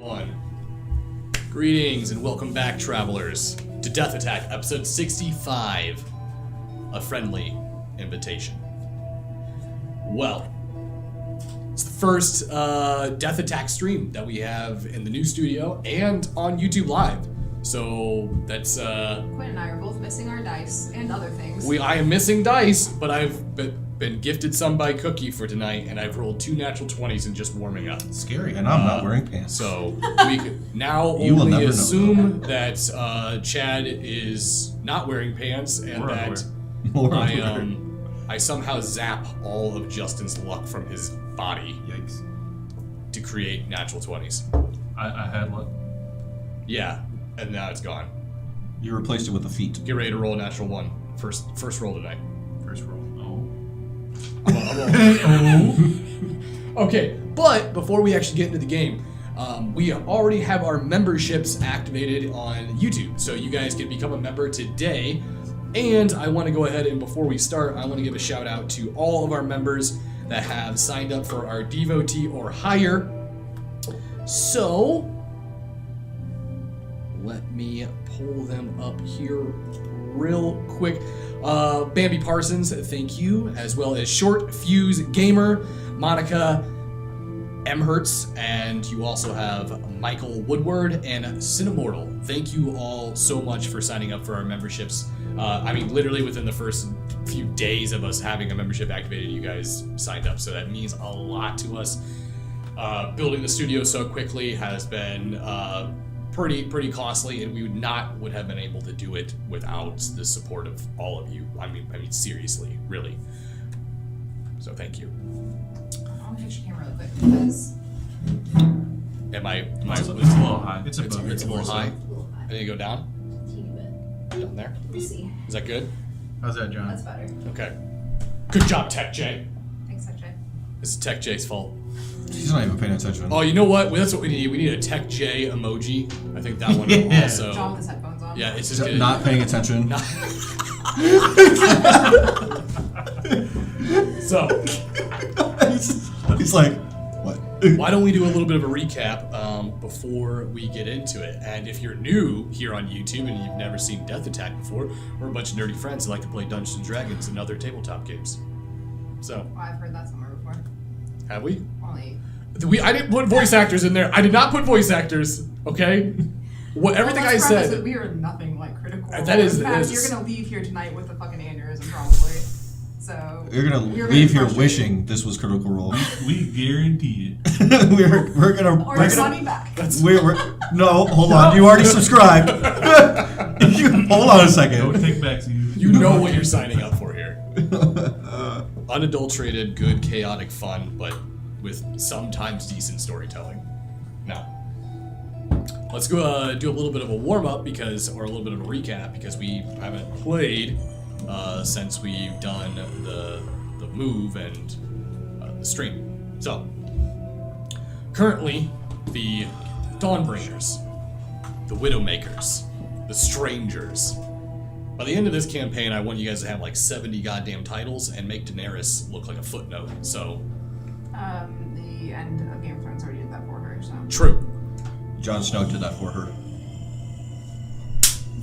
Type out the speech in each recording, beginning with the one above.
One. Greetings and welcome back, travelers, to Death Attack, episode 65, A Friendly Invitation. Well, it's the first Death Attack stream that we have in the new studio and on YouTube Live. So that's Quinn and I are both missing our dice and other things. I am missing dice, but I've been gifted some by Cookie for tonight, and I've rolled 2 natural 20s in just warming up. Scary, and I'm not wearing pants. So we could now You will only never assume that Chad is not wearing pants, and that I somehow zap all of Justin's luck from his body. Yikes. To create natural 20s. I had luck. Yeah, and now it's gone. You replaced it with a feat. Get ready to roll a natural 1. First roll tonight. First roll. Okay, but before we actually get into the game, we already have our memberships activated on YouTube, so you guys can become a member today. And I want to go ahead and before we start, I want to give a shout out to all of our members that have signed up for our devotee or higher. So let me pull them up here real quick. Bambi Parsons, thank you, as well as Short Fuse Gamer, Monica Emhertz, and you also have Michael Woodward and Cinemortal. Thank you all so much for signing up for our memberships. I mean, literally within the first few days of us having a membership activated, you guys signed up, so that means a lot to us. Building the studio so quickly has been pretty costly, and we would have been able to do it without the support of all of you. I mean seriously, really. So thank you. I'll hit your camera real quick because It's a little high. It's a little high. it's a little high. I need to go down. Teeny bit. Down there. Let's see. Is that good? How's that, John? That's better. Okay. Good job, Tech J. Thanks, Jay. This is Tech J's fault. He's not even paying attention. Oh, you know what? That's what we need. We need a Tech J emoji. I think that one Yeah. also. John with his headphones on. Yeah, it's just good. Not paying attention. So, He's like, what? why don't we do a little bit of a recap before we get into it? And if you're new here on YouTube and you've never seen Death Attack before, we're a bunch of nerdy friends that like to play Dungeons and Dragons and other tabletop games. So, Oh, I've heard that somewhere before. have we? Only. I didn't put voice actors in there. I did not put voice actors. Okay. Everything I said. We are nothing like critical. That is- In fact, that is- you're gonna leave here tonight with a fucking aneurysm, probably. So. You're gonna You're leave here frustrated. wishing this was Critical Role. We guarantee it. we're gonna. Or we're your gonna money back. no, hold on. You already subscribed. Hold on a No second. take backs. You know what you're signing up for here. Unadulterated, good, chaotic fun, but with sometimes decent storytelling. Now, let's go do a little bit of a warm-up or a little bit of a recap, because we haven't played since we've done the move and the stream. So, currently, the Dawnbringers, the Widowmakers, the Strangers. By the end of this campaign, I want you guys to have like 70 goddamn titles and make Daenerys look like a footnote. So, The end of Game of Thrones already did that for her, so. true. Jon Snow did that for her.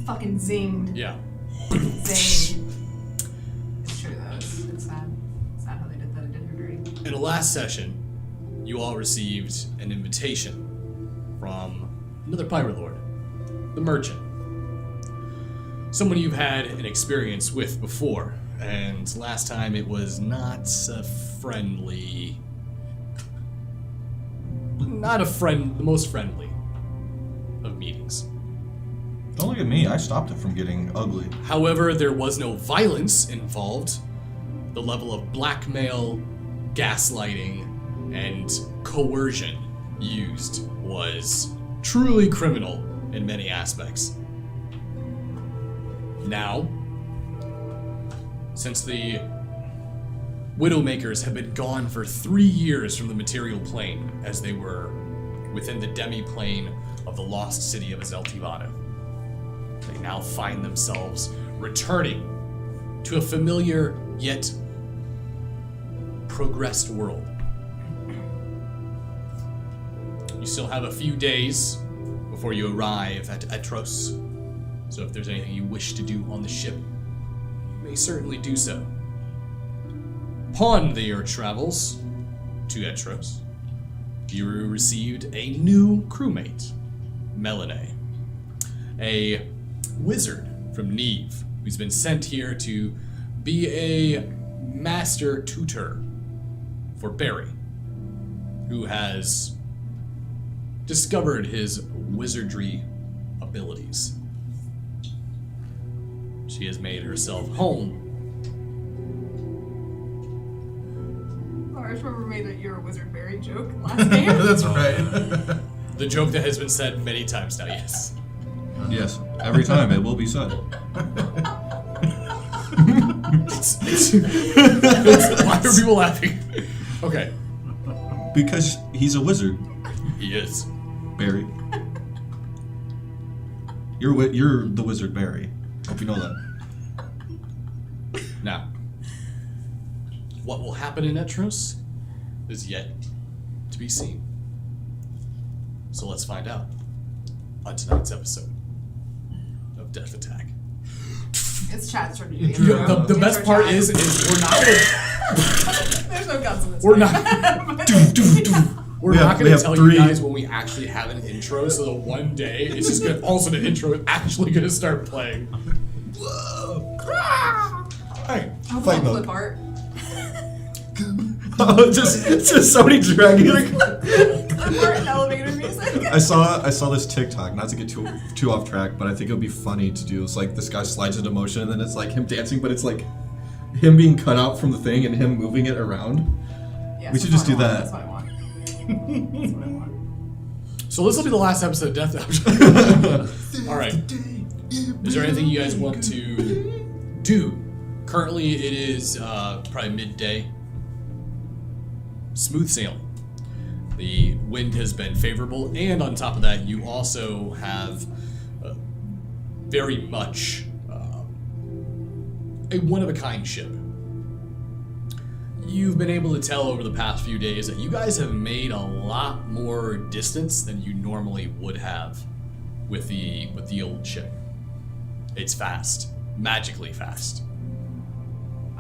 Fucking zinged. Yeah. Zinged. It's true though. It's sad. It's sad how they did that. It did her dirty. In the last session, you all received an invitation from another pirate lord, the Merchant. Someone you've had an experience with before, and last time it was not the most friendly of meetings. Don't look at me. I stopped it from getting ugly. However, there was no violence involved. The level of blackmail, gaslighting, and coercion used was truly criminal in many aspects. Now, since the Widowmakers have been gone for 3 years from the material plane, as they were within the demi-plane of the lost city of Azeltivado, they now find themselves returning to a familiar yet progressed world. You still have a few days before you arrive at Etros. So if there's anything you wish to do on the ship, you may certainly do so. Upon your travels to Etros, you received a new crewmate, Melanie, a wizard from Neve, who's been sent here to be a master tutor for Barry, who has discovered his wizardry abilities. She has made herself home. I just remember made that you're a wizard berry joke last game. That's right. The joke that has been said many times now, yes. Yes, every time it will be said. Why are people laughing? Okay. Because he's a wizard, He is. Barry. You're the wizard, Barry. Hope you know that. Now, what will happen in Etros is yet to be seen. So let's find out on tonight's episode of Death Attack. It's chat starting to do The best part is we're not gonna, There's no guns in this. we're game. not we're We not have gonna tell three. you guys when we actually have an intro. So the one day it's just gonna also the intro is actually gonna start playing. Alright, I'll fight pull mode. clip art. Oh, just somebody dragging it. Clip art and elevator music. I saw this TikTok, not to get too off track, but I think it would be funny to do. It's like this guy slides into motion and then it's like him dancing, but it's like him being cut out from the thing and him moving it around. Yes, We should that's just do what I that. want. That's what I want. So this will be the last episode of Death Attack. All right. Is there anything you guys want to do? Currently, it is probably midday. Smooth sailing. The wind has been favorable, and on top of that, you also have very much a one-of-a-kind ship. You've been able to tell over the past few days that you guys have made a lot more distance than you normally would have with the old ship. It's fast, magically fast.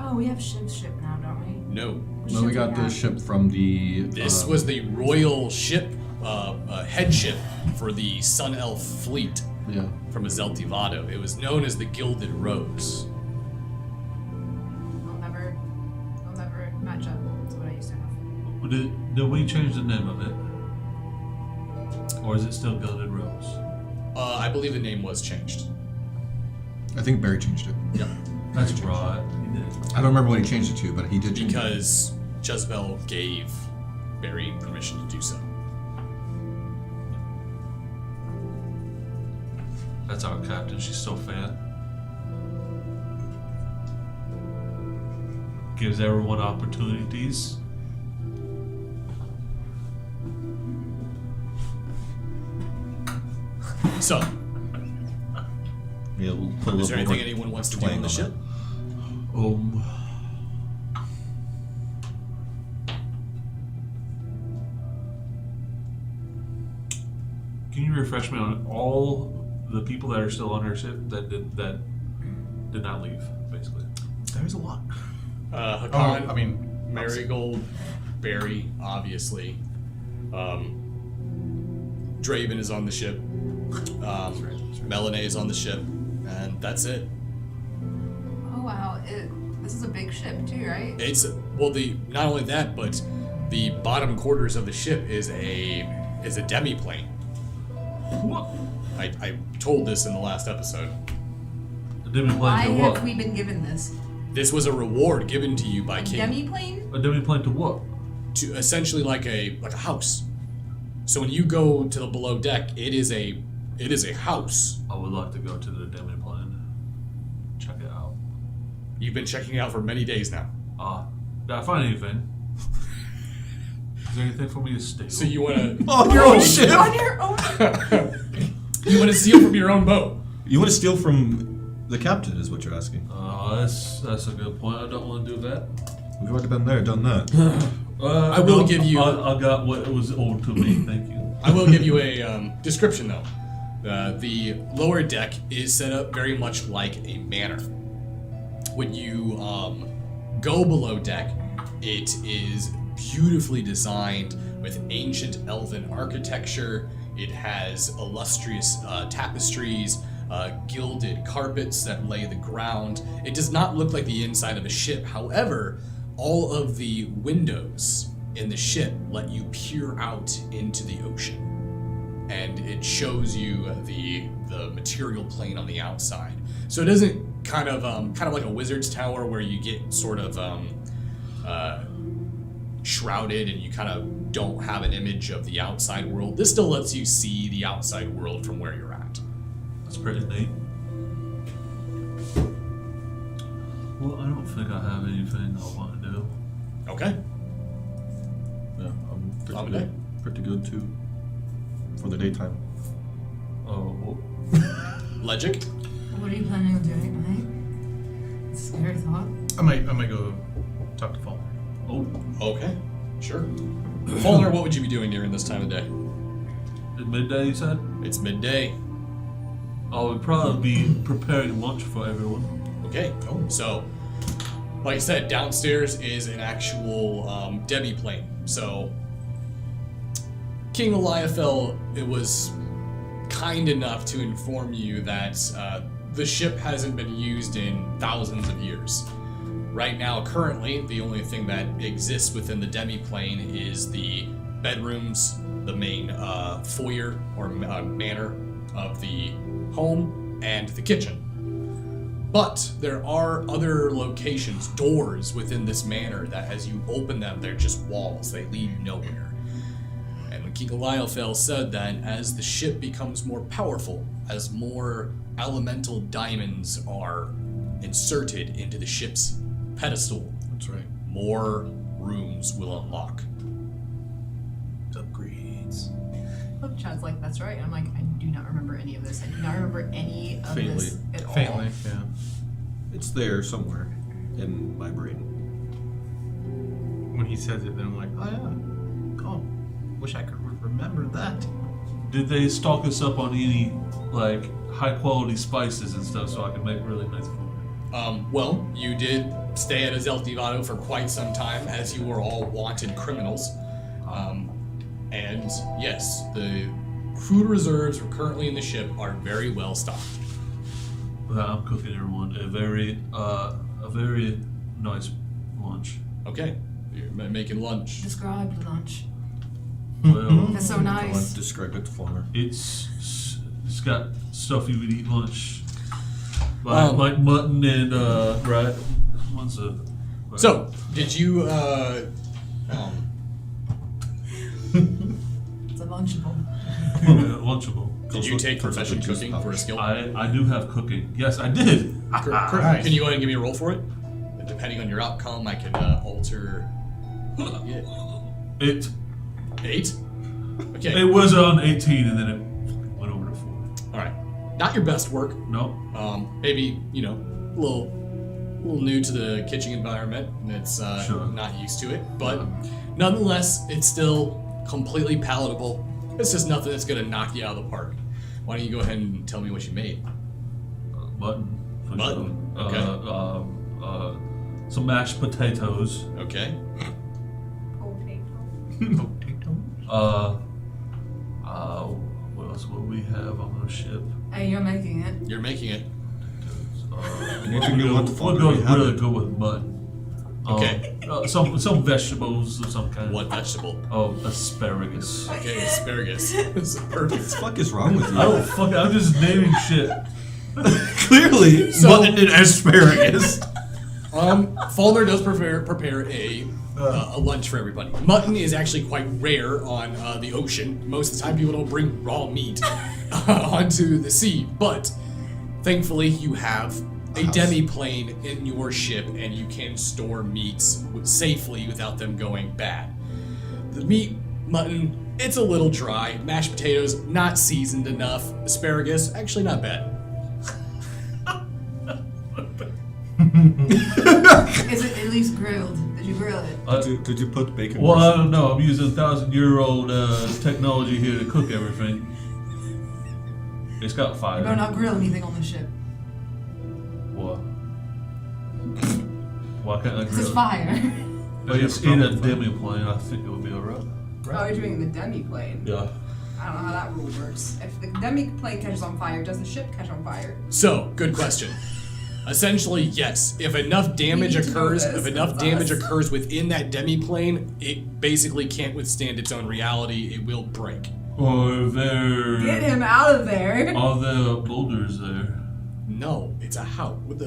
Oh, we have ship now, don't we? No, What No, we ship got do the have? ship from the. this was the royal ship, head ship for the Sun Elf fleet Yeah. from Azeltivado. It was known as the Gilded Rose. I'll never match up to what I used to have. Did we change the name of it? Or is it still Gilded Rose? I believe the name was changed. I think Barry changed it. Yep. That's right. He did. I don't remember what he changed it to, but he did change it. Because Jezebel gave Barry permission to do so. That's our captain. She's so fat. Gives everyone opportunities. So, Yeah, we'll put a is there little anything more anyone wants to do twang on the on ship? Can you refresh me on all the people that are still on her ship that did not leave, basically? There's a lot. Hakan, I mean, Marigold, Barry, obviously. Draven is on the ship. Melanie is on the ship. And that's it. Oh wow, this is a big ship too, right? It's, well, not only that, but the bottom quarters of the ship is a demi-plane. What? I told this in the last episode. A demi-plane Why to have what? we been given this? This was a reward given to you by King. Demi-plane? A demi-plane to what? To essentially like a house. So when you go to the below deck, it is a house. I would like to go to the demi-plane. Check it out. You've been checking it out for many days now. Did I find anything? Is there anything for me to steal? So you wanna on your own ship. On your own. you wanna steal from your own boat. You want to steal from the captain, is what you're asking. That's a good point. I don't want to do that. We've already been there, done that. I will give you- I got what was owed to me. Thank you. I will give you a description though. The lower deck is set up very much like a manor. When you go below deck, it is beautifully designed with ancient elven architecture. It has illustrious tapestries, gilded carpets that lay the ground. It does not look like the inside of a ship. However, all of the windows in the ship let you peer out into the ocean, and it shows you the material plane on the outside. So it isn't kind of like a wizard's tower where you get sort of shrouded and you kind of don't have an image of the outside world. This still lets you see the outside world from where you're at. That's pretty neat. Well, I don't think I have anything I want to do. Okay. Yeah, I'm Okay. good. Pretty good too. For the daytime. Oh, well, Legic? What are you planning on doing at night? Scary thought. I might go talk to Fall. oh, Okay. Sure. Falner, what would you be doing during this time of day? at midday you said? It's midday. I would probably be preparing lunch for everyone. Okay. So, like I said, downstairs is an actual Debbie plane. So, King Eliaphel, it was kind enough to inform you that the ship hasn't been used in thousands of years. Right now, currently, the only thing that exists within the demi-plane is the bedrooms, the main foyer or manor of the home, and the kitchen. But there are other locations, doors within this manor that as you open them, they're just walls. They lead nowhere. And when King Eliaphel said that as the ship becomes more powerful, as more elemental diamonds are inserted into the ship's pedestal, That's right. more rooms will unlock. Upgrades. Look, Chad's like, that's right. And I'm like, I do not remember any of this. I do not remember any of this at all. Faintly, yeah. It's there somewhere in my brain. When he says it, then I'm like, oh yeah. Oh, wish I could remember that. Did they stock us up on any like high quality spices and stuff so I can make really nice food? Well, you did stay at Azeltivado for quite some time, as you were all wanted criminals. And yes, the food reserves currently in the ship are very well stocked. Well, I'm cooking everyone a very nice lunch. Okay, you're making lunch. Describe the lunch. Well, That's so I want nice. to describe it to Falmer. it's got stuff you would eat lunch, like mutton and right. What's a So, did you, It's a lunchable. lunchable? did you take Comes up profession with juice cooking pouch. for a skill? I do have cooking. Yes, I did. Nice. Can you go ahead and give me a roll for it? Depending on your outcome, I can alter. Yeah. It 8? Okay. it was on 18 and then it went over to 4. Alright. Not your best work. No. Maybe, a little new to the kitchen environment, and it's Sure. not used to it. But nonetheless, it's still completely palatable. It's just nothing that's going to knock you out of the park. Why don't you go ahead and tell me what you made? Mutton. For Mutton, Sure. okay. Some mashed potatoes. Okay. What else will we have on the ship? Hey, you're making it. You're making it. Anything you want to We'll follow, go we have really it. good with mutton. Okay. Some vegetables of some kind. What vegetable? Oh, asparagus. Okay, asparagus. This is perfect. What the fuck is wrong with you? I don't fuck. I'm just naming shit. Clearly, mutton and asparagus. Falner does prepare a lunch for everybody. Mutton is actually quite rare on the ocean. Most of the time, people don't bring raw meat onto the sea. But thankfully, you have a demi-plane in your ship, and you can store meats safely without them going bad. The meat, mutton, it's a little dry. Mashed potatoes, not seasoned enough. Asparagus, actually not bad. Is it at least grilled? Did you grill it? Did you put bacon? Well, I grease in don't it? know. I'm using 1,000-year-old technology here to cook everything. It's got fire. You better not grill anything on the ship. What? Why can't I Because it's grill? fire. But it's in a demi-plane. I think it would be alright. Oh, you're doing the demi-plane. Yeah. I don't know how that rule works. If the demi-plane catches on fire, does the ship catch on fire? So, good question. Essentially, yes. If enough damage need to know occurs, this, if enough that's damage us. occurs within that demi-plane, it basically can't withstand its own reality. It will break. Are there... Get him out of there! Are there boulders there? No, it's a house. What the?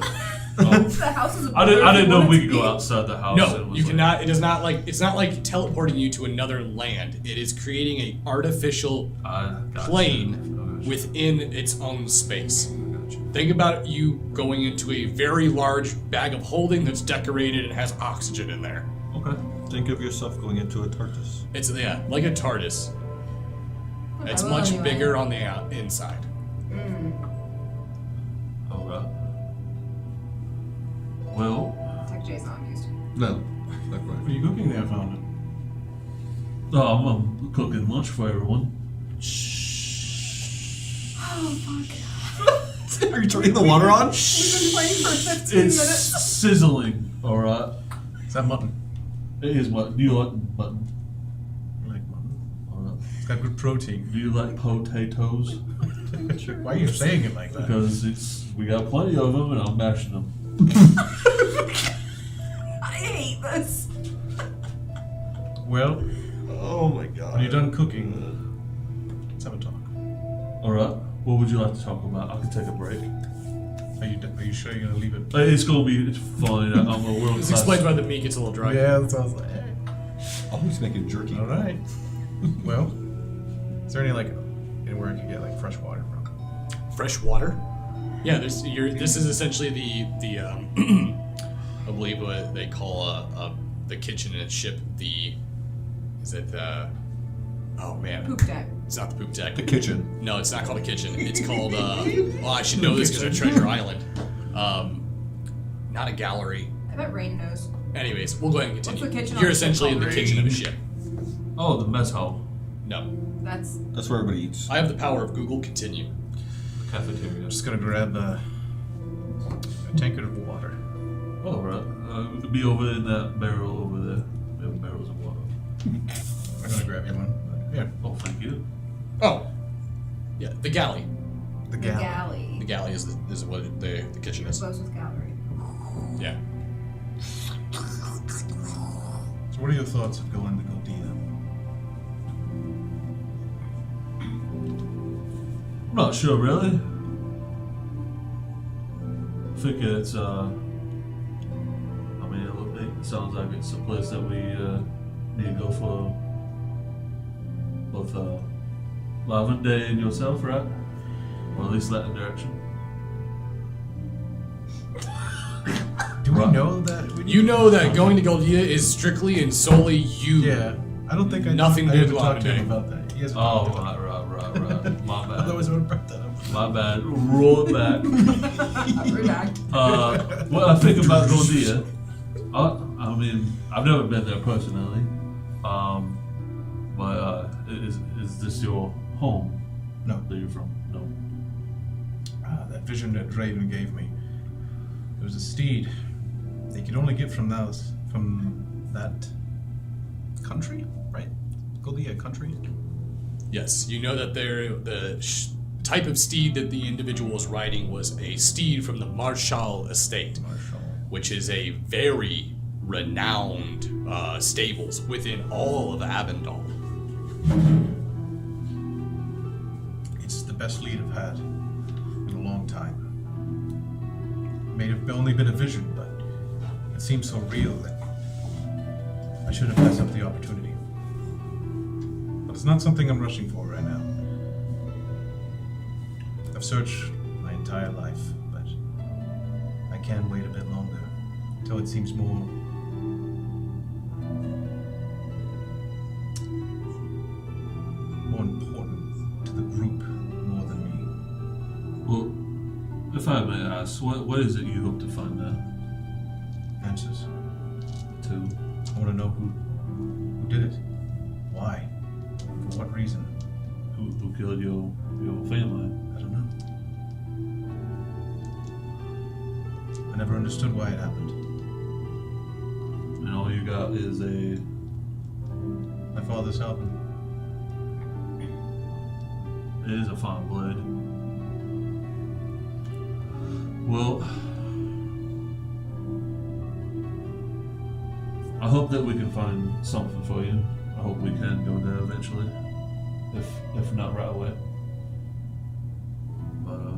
The house is a I didn't know we to could go outside the house. No, and it was you like- cannot. It is not like. It's not like teleporting you to another land. It is creating an artificial I gotcha. plane I gotcha. within its own space. Think about you going into a very large bag of holding that's decorated and has oxygen in there. Okay. Think of yourself going into a TARDIS. It's like a TARDIS. It's well, much anyway. bigger on the inside. Alright. Well, Tech J's not amused. No, not What are quite. you cooking there, Founder? I'm cooking lunch for everyone. Oh, fuck. Are you turning the water on? We've been playing for 15 It's minutes. sizzling. Alright. Is that mutton? It is what? Do you like mutton? I like mutton. Alright. It's got good protein. Do you like potatoes? Why are you saying it like that? Because we got plenty of them and I'm mashing them. I hate this. Well, Oh my god. when you're done cooking, let's have a talk. Alright. What would you like to talk about? I can take a break. Are you sure you're gonna leave it? It's fine. I'm a world This class. explains why the meat gets a little dry. Yeah, that's what I was like. Hey. Always making jerky. All right. Well, is there anywhere I can get like fresh water from? Fresh water. Yeah, this is essentially the I believe what they call the kitchen in a ship. Oh man, Poop deck. it's not the poop deck. The kitchen. No, it's not called a kitchen. It's called. Well, I should know this because they're Treasure Island. Not a gallery. I bet Rain knows. Anyways, we'll go ahead and What's continue. the kitchen on You're a ship essentially in the called? kitchen of a ship. Oh, the mess hall. No, That's That's where everybody eats. I have the power of Google. Continue. Cafeteria. I'm just gonna grab a tankard of water. Oh, right. It'll be over in that barrel over there. We have barrels of water. I'm gonna grab you one. Here, Oh, thank you. Oh, yeah, the galley. the the galley. galley. The galley is what the kitchen is. Close with gallery. Yeah. So, what are your thoughts of going to Goldina? I'm not sure, really. I think it's, I mean, it sounds like it's a place that we need to go for both Lavender and yourself, right? Or at least that direction. Do we Right. know that? You know that going to Goldia is strictly and solely you. Yeah, I don't think I Nothing I to had do to talk to today. him about that. He hasn't Oh, talked to him. right. My bad. Otherwise, I would have brought that up. My bad. Roll it back. Redact. What I think about Goldia, I mean, I've never been there personally, but is this your home? No. That you're from? No. That vision that Draven gave me. It was a steed. They could only get from that country, right? Goldia country. Yes, you know that the type of steed that the individual was riding was a steed from the Marshall estate, Marshall. which is a very renowned stables within all of Avondale. It's the best lead I've had in a long time. May have only been a vision, but it seems so real that I should have passed up the opportunity. But it's not something I'm rushing for right now. I've searched my entire life, but I can wait a bit longer until it seems more important to the group more than me. Well, if I may ask, what is it you hope to find there? Answers. To I want to know who did it. Why? For what reason? Who killed your family? I don't know. I never understood why it happened. And all you got is My father's helping. it is a fine blade. Well, I hope that we can find something for you. I hope we can go there eventually, if not right away. But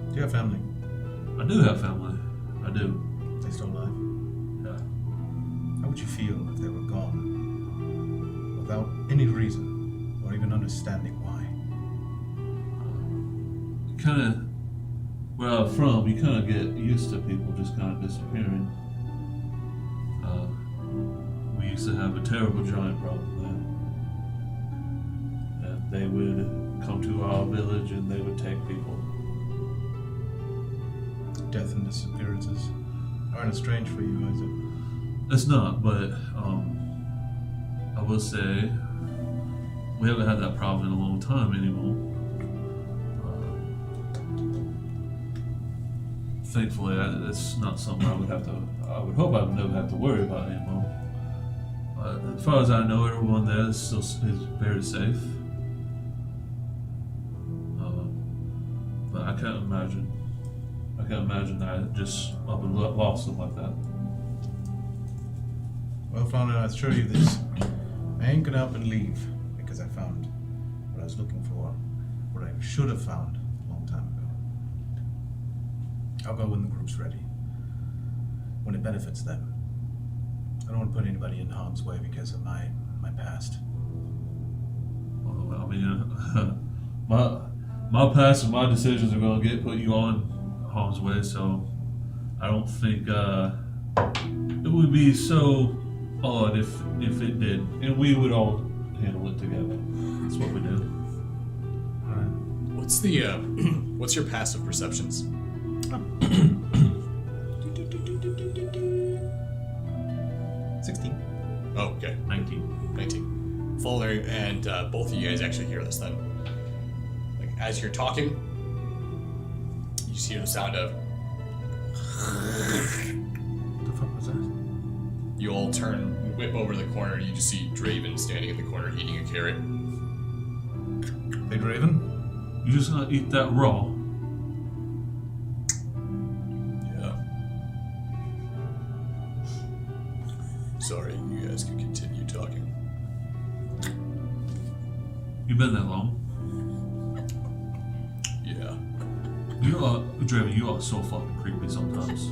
Do you have family? I do have family. I do. They still alive? Yeah. How would you feel if they were gone? Without any reason, or even understanding why? Kind of where I'm from, you kind of get used to people just kind of disappearing. We used to have a terrible giant problem there. And they would come to our village and they would take people. Death and disappearances aren't as strange for you, is it? It's not, but I will say we haven't had that problem in a long time anymore. Thankfully, it's not something I would hope I would never have to worry about anymore. As far as I know, everyone there is very safe. But I can't imagine that I just up and lost them like that. Well, Flounder, I assure you this. I ain't gonna up and leave because I found what I was looking for, what I should have found a long time ago. I'll go when the group's ready, when it benefits them. I don't want to put anybody in harm's way because of my past. Well, I mean, my past and my decisions are going to put you on harm's way, so I don't think it would be so odd if it did, and we would all handle it together. That's what we do. All right. What's the what's your passive perceptions? 16. Oh, okay. 19. Fuller and both of you guys actually hear this then. Like, as you're talking, you just hear the sound of. What the fuck was that? You all turn, whip over the corner, and you just see Draven standing in the corner eating a carrot. Hey, Draven? You just gonna eat that raw? Yeah. Sorry, you guys can continue talking. You been that long? Yeah. You are, Draven, you are so fucking creepy sometimes.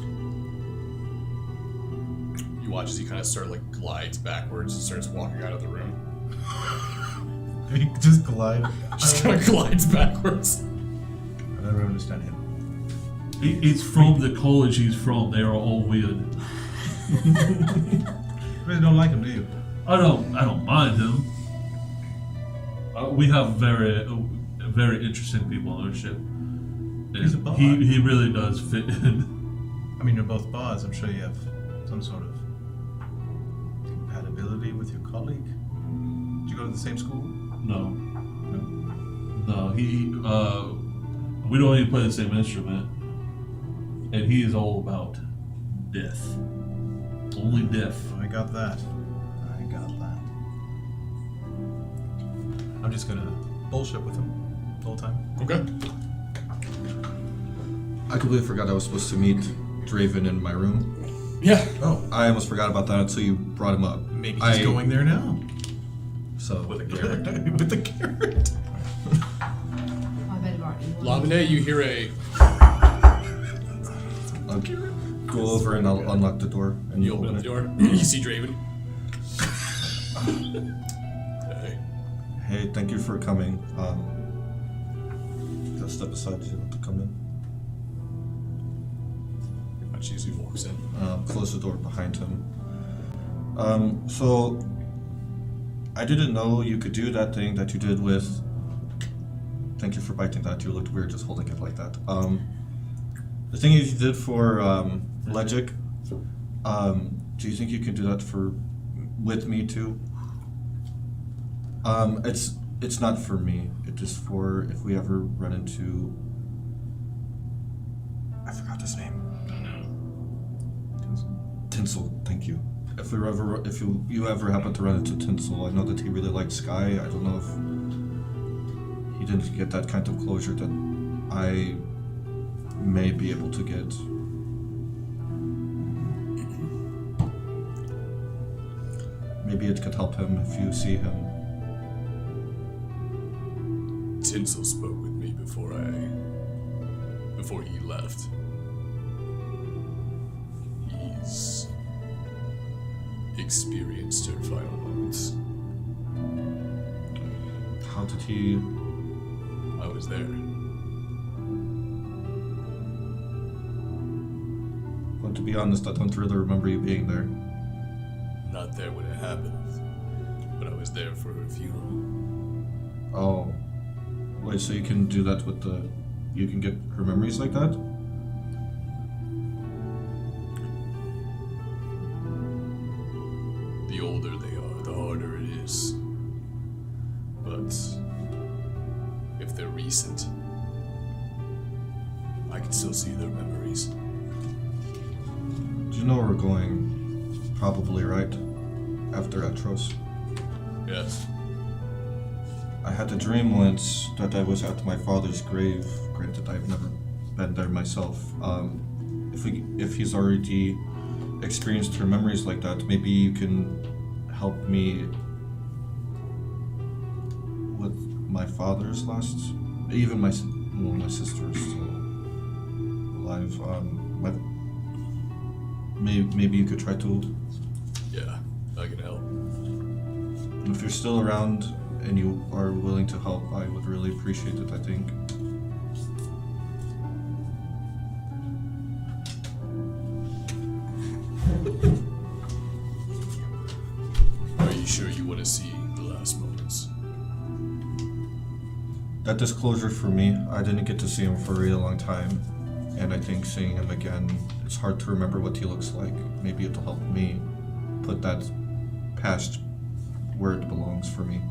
You watch as he kind of glides backwards and starts walking out of the room. He just glide. Just kind of glides backwards. I never understand him. It's from the college he's from. They are all weird. You really don't like him, do you? I don't mind him. We have very interesting people on our ship. And He's a bard. He really does fit in. I mean, you're both bards. I'm sure you have some sort of compatibility with your colleague. Did you go to the same school? No. He we don't even play the same instrument, and he is all about death. Only death. I got that. I'm just gonna bullshit with him the whole time. Okay. I completely forgot I was supposed to meet Draven in my room. Yeah. Oh, I almost forgot about that until you brought him up. maybe he's going there now. So With a carrot. With a carrot. I bet it already. Lavender, you hear a. I'll go over and I'll unlock the door. And You open up the door. You see Draven. Hey. Hey, thank you for coming. Just step aside. Do you want to come in? Watch as he walks in. Close the door behind him. So I didn't know you could do that thing that you did with. Thank you for biting that. You looked weird just holding it like that. The thing you did for Legic, do you think you can do that with me too? It's not for me. It is for if we ever run into. I forgot his name. Tinsel. Thank you. If you ever happen to run into Tinsel, I know that he really liked Sky. I don't know if he didn't get that kind of closure that I may be able to get. Maybe it could help him if you see him. Tinsel spoke with me before he left. He's experienced her final moments. How did he? I was there. Well, to be honest, I don't really remember you being there. Not there when it happened, but I was there for her funeral. Oh. Wait, so you can do that with you can get her memories like that? The older they are, the harder it is. But if they're recent, I can still see their memories. Do you know where we're going? Probably, right? After Etros. Yes. I had a dream once that I was at my father's grave. Granted, I've never been there myself. If he's already experienced her memories like that, maybe you can help me with my father's last. Even my sister is still alive. Maybe you could try to. Yeah, I can help. If you're still around and you are willing to help, I would really appreciate it, I think. Are you sure you want to see the last moments? That disclosure for me, I didn't get to see him for a really long time, and I think seeing him again, it's hard to remember what he looks like. Maybe it'll help me put that past where it belongs for me.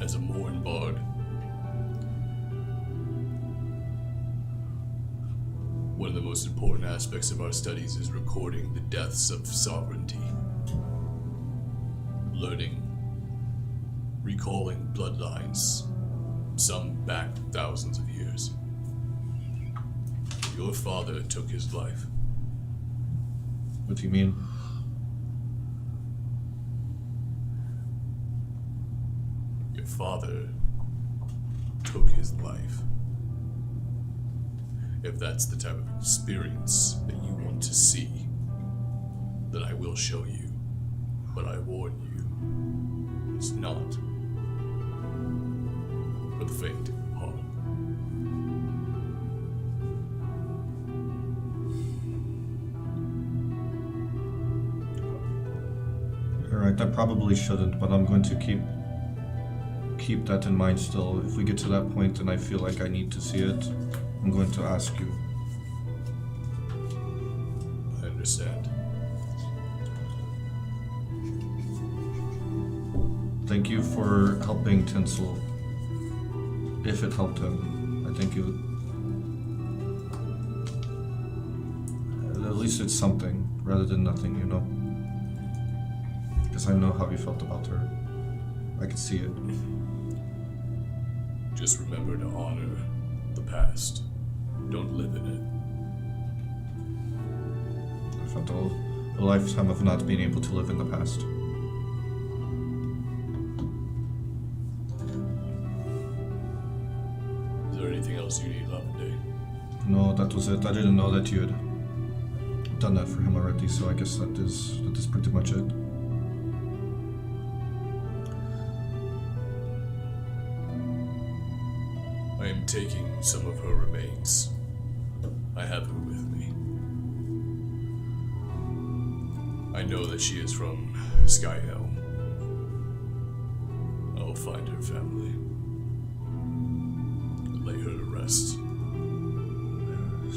As a Morin bard, one of the most important aspects of our studies is recording the deaths of sovereignty. Learning, recalling bloodlines, some back thousands of years. Your father took his life. What do you mean? Your father took his life. If that's the type of experience that you want to see, then I will show you. But I warn you, it's not for the faint of heart. Alright, I probably shouldn't, but I'm going to keep that in mind still. If we get to that point and I feel like I need to see it, I'm going to ask you. I understand. Thank you for helping Tinsel. If it helped him, I think at least it's something rather than nothing, you know? Because I know how you felt about her. I could see it. Just remember to honor the past. Don't live in it. I felt a lifetime of not being able to live in the past. Is there anything else you need, Lavender? No, that was it. I didn't know that you had done that for him already, so I guess that is pretty much it. I am taking some of her remains. I have her with me. I know that she is from Skyhelm. I will find her family and lay her to rest.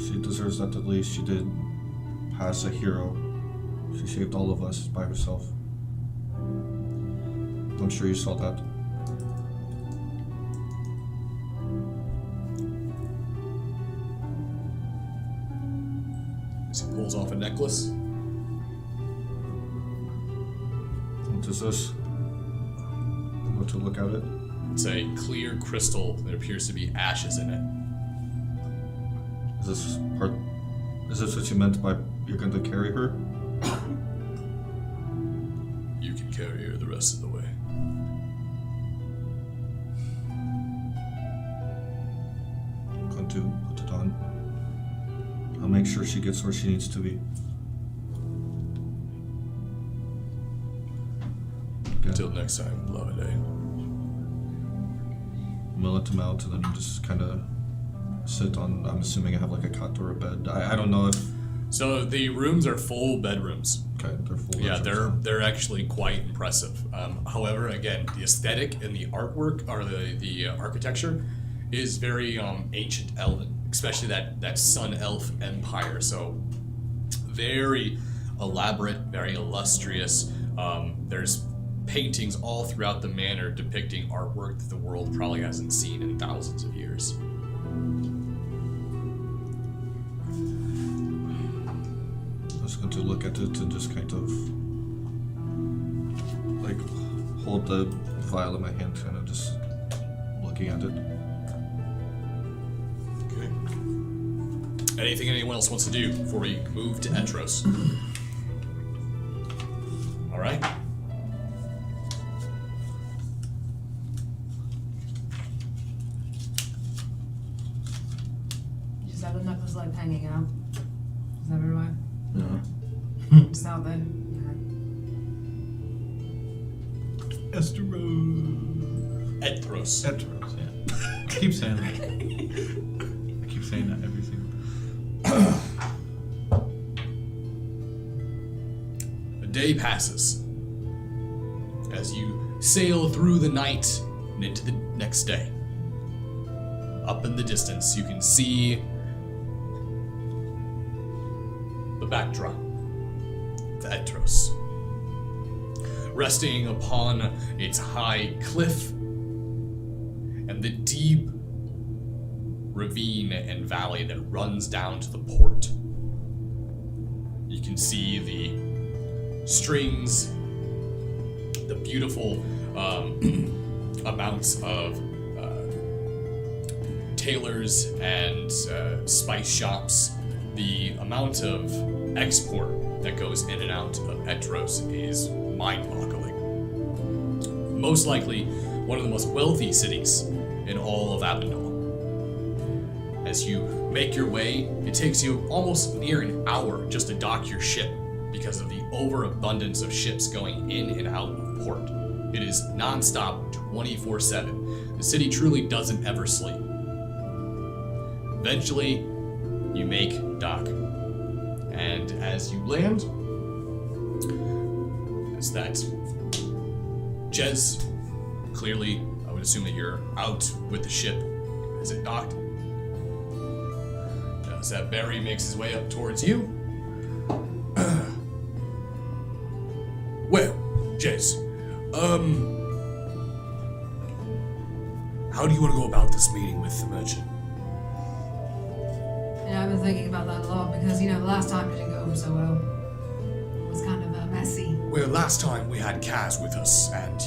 She deserves that at least. She did pass a hero. She saved all of us by herself. I'm sure you saw that. As he pulls off a necklace. What is this? I'm going to look at it. It's a clear crystal that appears to be ashes in it. Is this what you meant by you're going to carry her? You can carry her the rest of the way. I'm going to put it on. I'll make sure she gets where she needs to be. Until next time, beloved day. Mill it out and then just kind of sit on, I'm assuming I have like a cot or a bed. I don't know if... So the rooms are full bedrooms. Okay, they're full. Yeah, bedrooms. they're actually quite impressive. However, again, the aesthetic and the artwork, or the architecture, is very ancient elven, especially that Sun Elf Empire. So very elaborate, very illustrious. There's paintings all throughout the manor depicting artwork that the world probably hasn't seen in thousands of years. I was going to look at it and just kind of like hold the vial in my hand, kind of just looking at it. Okay. Anything anyone else wants to do before we move to Etros? All right. You just have the necklace like hanging out. Is that everywhere? Yeah. Just out there. Etros. Etros, yeah. I keep saying that. I keep saying that every single time. A day passes as you sail through the night and into the next day. Up in the distance, you can see the backdrop of Etros. Resting upon its high cliff and the deep ravine and valley that runs down to the port. You can see the strings, the beautiful amounts of tailors and spice shops. The amount of export that goes in and out of Etros is mind-boggling. Most likely one of the most wealthy cities in all of Avondale. As you make your way, it takes you almost near an hour just to dock your ship because of the overabundance of ships going in and out of port. It is non-stop 24/7. The city truly doesn't ever sleep. Eventually, you make dock. And as you land, is that Jez, clearly, I would assume that you're out with the ship. Is it docked? As that Barry makes his way up towards you. Well, Jez, how do you want to go about this meeting with the merchant? I've been thinking about that a lot because, the last time it didn't go over so well. It was kind of messy. Well, last time we had Kaz with us, and,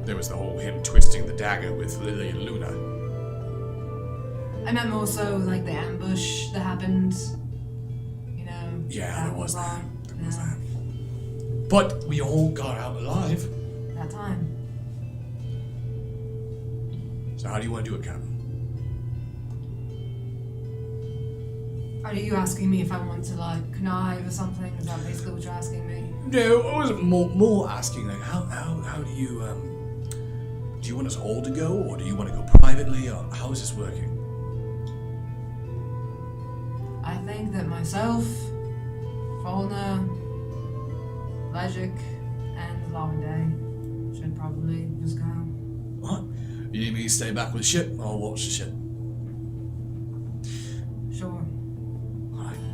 there was the whole him twisting the dagger with Lily and Luna. I meant more so like the ambush that happened. Yeah, that there was that. wrong. There was that. But we all got out alive. That time. So how do you want to do it, Captain? Are you asking me if I want to connive or something? Is that basically what you're asking me? No, I was more asking how do you do you want us all to go, or do you want to go privately, or how is this working? I think that myself, Fauna, Legic, and Lavender should probably just go. What? You need me to stay back with the ship, or watch the ship?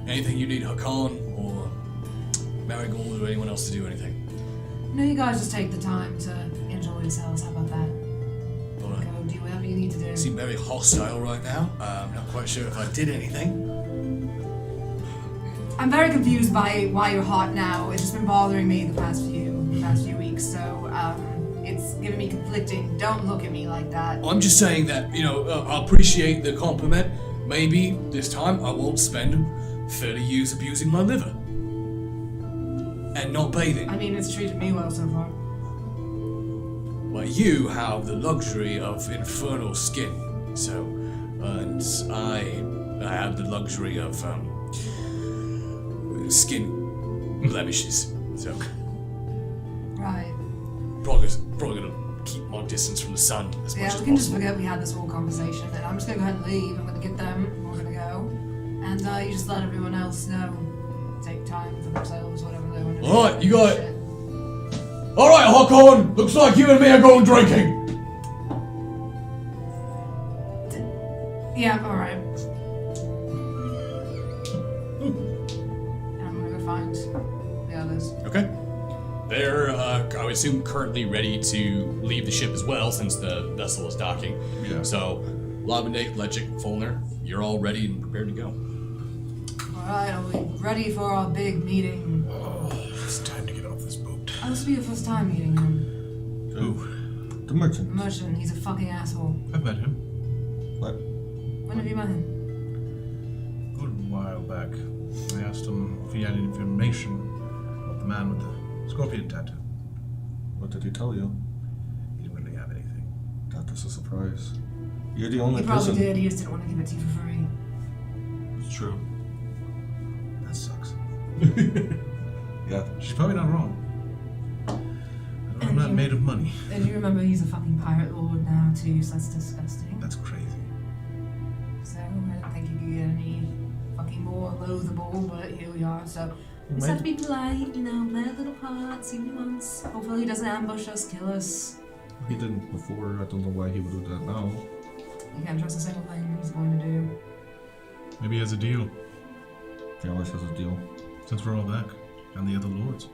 Anything you need Hakan or Marigold or anyone else to do anything? No, you guys just take the time to enjoy yourselves. How about that? Alright. Go do whatever you need to do. You seem very hostile right now. I'm not quite sure if I did anything. I'm very confused by why you're hot now. It's just been bothering me the past few weeks, so it's giving me conflicting. Don't look at me like that. I'm just saying that, I appreciate the compliment. Maybe this time I won't spend 30 years abusing my liver. And not bathing. I mean, it's treated me well so far. Well, you have the luxury of infernal skin, so, and I have the luxury of, skin blemishes, so. Right. Probably gonna keep my distance from the sun as much Yeah, as we can just possible. forget we had this whole conversation, and I'm just gonna go ahead and leave. I'm gonna get them. We're gonna go, and you just let everyone else know. Take time for themselves, whatever they want to do. Alright, you got it. Shit. Alright, Hakon! Looks like you and me are going drinking! Yeah, alright. I'm gonna go find the others. Okay. They're, I would assume, currently ready to leave the ship as well, since the vessel is docking. Yeah. So, Labendik, Legic, Fulner, you're all ready and prepared to go. Alright, are we ready for our big meeting? Oh, it's time to get off this boat. Oh, this will be your first time meeting him. Who? The merchant. Merchant, he's a fucking asshole. I've met him. What? When have you met him? A good while back. I asked him if he had any information about the man with the scorpion tattoo. What did he tell you? He didn't really have anything. That was a surprise. You're the only He probably person. did, he just didn't want to give it to you for free. It's true. That sucks. Yeah. She's probably not wrong. I'm not made of money. And you remember he's a fucking pirate lord now too, so that's disgusting. That's crazy. So I don't think you could get any fucking more loathable, but here we are. So we just might- have to be polite, play a little part, see what he wants. Hopefully he doesn't ambush us, kill us. He didn't before. I don't know why he would do that now. You can't trust a single thing he's going to do. Maybe he has a deal, He always has a deal. since we're all back. And the other lords.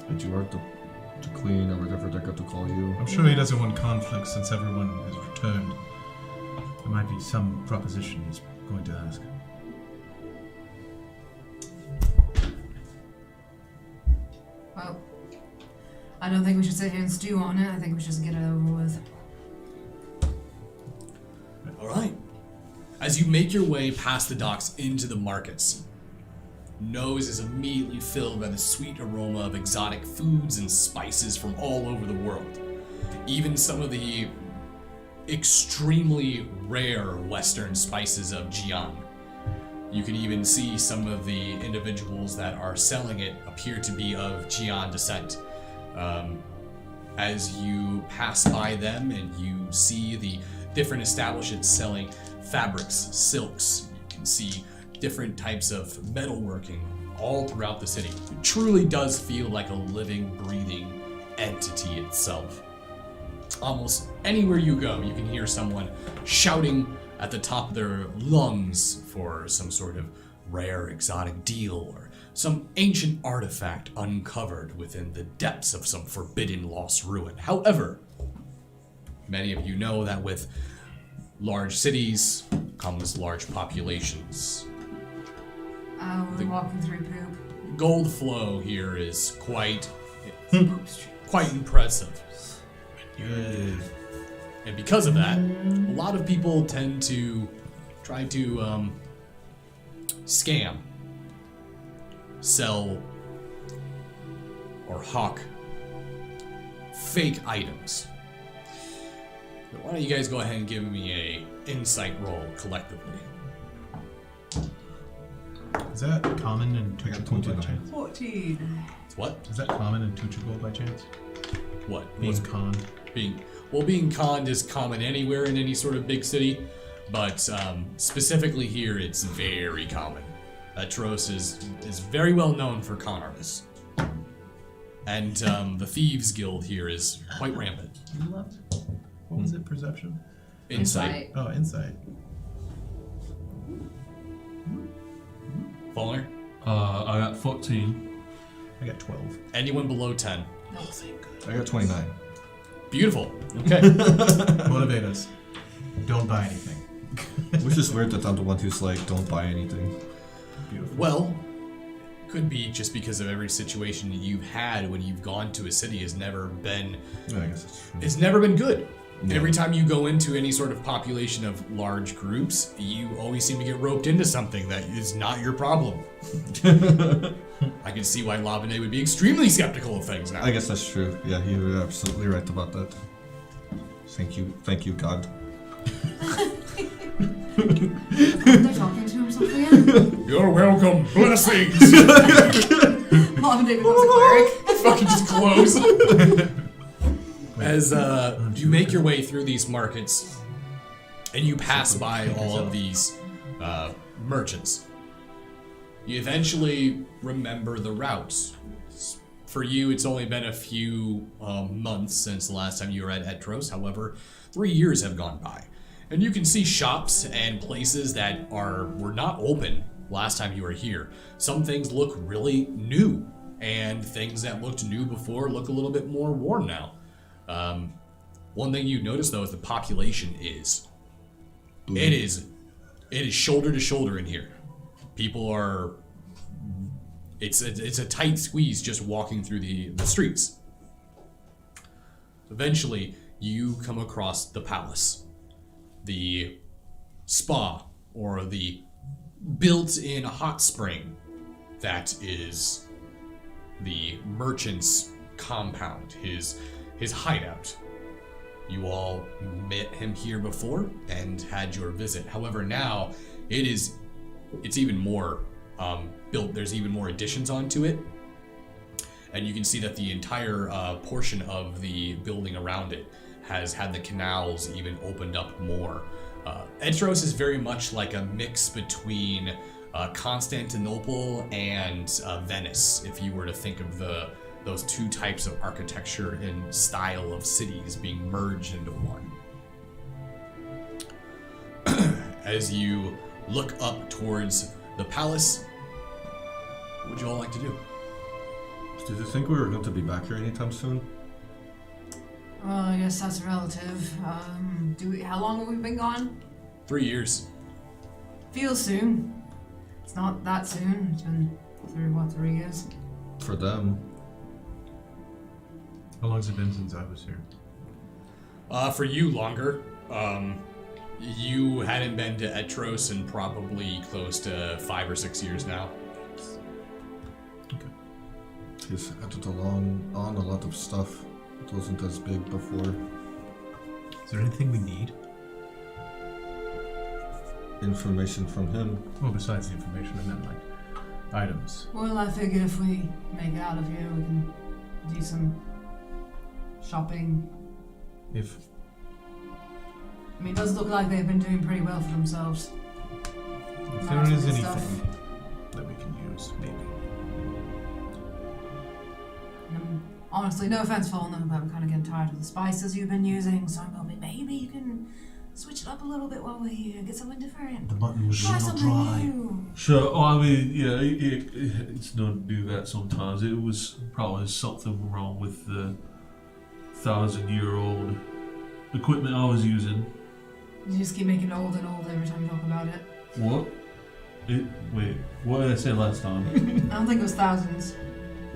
And you are the queen or whatever they got to call you. I'm sure he doesn't want conflict since everyone has returned. There might be some proposition he's going to ask. Well, I don't think we should sit here and stew on it. I think we should just get it over with. Alright. As you make your way past the docks into the markets, nose is immediately filled by the sweet aroma of exotic foods and spices from all over the world. Even some of the extremely rare Western spices of Jian. You can even see some of the individuals that are selling it appear to be of Jian descent. As you pass by them and you see the different establishments selling fabrics, silks, you can see different types of metalworking all throughout the city. It truly does feel like a living, breathing entity itself. Almost anywhere you go, you can hear someone shouting at the top of their lungs for some sort of rare exotic deal or some ancient artifact uncovered within the depths of some forbidden lost ruin. However, many of you know that with large cities comes large populations. We're walking through poop. Gold flow here is quite impressive. And because of that, a lot of people tend to try to scam, sell, or hawk fake items. But why don't you guys go ahead and give me a insight roll collectively? Is that common in I got Tuchigol by 29. chance? 14. What? Is that common in Tuchigol by chance? What? Being What's conned? being conned is common anywhere in any sort of big city, but specifically here, it's very common. Atros is very well known for con artists, and the Thieves Guild here is quite rampant. What was it? Perception? Insight. Oh, insight. Faulkner? I got 14. I got 12. Anyone below 10? No, thank God. I got 29. Beautiful. Okay. Motivate us. Don't buy anything. Which is weird that I'm the one who's like, don't buy anything. Beautiful. Well, could be just because of every situation you've had when you've gone to a city has never been Yeah, I guess that's true. it's never been good. Yeah. Every time you go into any sort of population of large groups, you always seem to get roped into something that is not your problem. I can see why Lavene would be extremely skeptical of things now. I guess that's true. Yeah, you're absolutely right about that. Thank you, God. They're talking to himself again. You're welcome. Blessings. Mom and David was a cleric. Fucking just close. As you make your way through these markets, and you pass by all of these merchants, you eventually remember the routes. For you, it's only been a few months since the last time you were at Etros. However, 3 years have gone by. And you can see shops and places that were not open last time you were here. Some things look really new, and things that looked new before look a little bit more worn now. One thing you notice though is the population is. It is shoulder to shoulder in here. People are. It's a tight squeeze just walking through the streets. Eventually, you come across the palace, the spa, or the built-in hot spring that is the merchant's compound, his hideout. You all met him here before and had your visit. However, now it's even more built. There's even more additions onto it, and you can see that the entire portion of the building around it has had the canals even opened up more. Etros is very much like a mix between Constantinople and Venice, if you were to think of those two types of architecture and style of cities being merged into one. As you look up towards the palace, what would you all like to do? Did you think we were going to be back here anytime soon? Well, I guess that's relative. How long have we been gone? 3 years. Feels soon. It's not that soon. It's been 3 years? For them. How long's it been since I was here? For you, longer. You hadn't been to Etros in probably close to 5 or 6 years now. Okay. He's added on a lot of stuff. It wasn't as big before. Is there anything we need? Information from him. Well, besides the information, I meant like items. Well, I figured if we make it out of here, we can do some shopping. I mean, it does look like they've been doing pretty well for themselves. If there is Good anything stuff. that we can use, maybe. Honestly, no offense, Faulkner, but I'm kind of getting tired of the spices you've been using, so I'm hoping maybe you can switch it up a little bit while we're here, get something different. The mutton was a Try little something dry. new. Sure. Oh, I mean, yeah, it's known to do that sometimes. It was probably something wrong with the 1,000-year-old equipment I was using. You just keep making it old and old every time you talk about it. What? Wait, what did I say last time? I don't think it was thousands.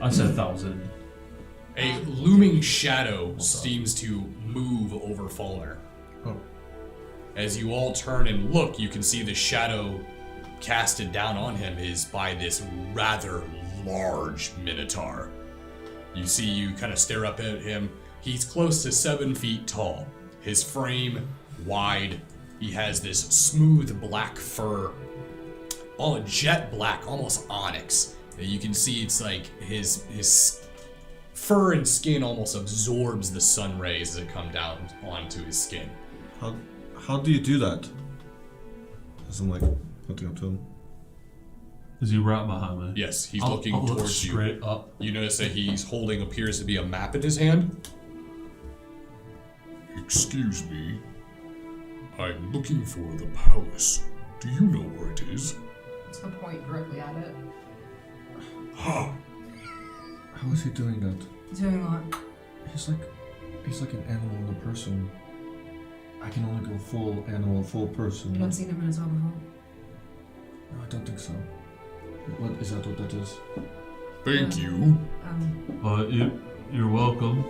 I said 1,000. A looming shadow seems to move over Faulkner. Oh. As you all turn and look, you can see the shadow casted down on him is by this rather large minotaur. You kind of stare up at him. He's close to 7 feet tall. His frame wide. He has this smooth black fur, all jet black, almost onyx. You can see it's like his fur and skin almost absorbs the sun rays as it come down onto his skin. How do you do that? As I'm like looking up to him. Is he right behind me? Yes, he's I'll looking look towards you. straight up. You notice that he's holding appears to be a map in his hand. Excuse me. I'm looking for the palace. Do you know where it is? It's gonna point directly at it. How is he doing that? Doing what? He's like an animal and a person. I can only go full animal, full person. You haven't seen a Minotaur before? No, I don't think so. What is that? What that is? Thank you. You're welcome.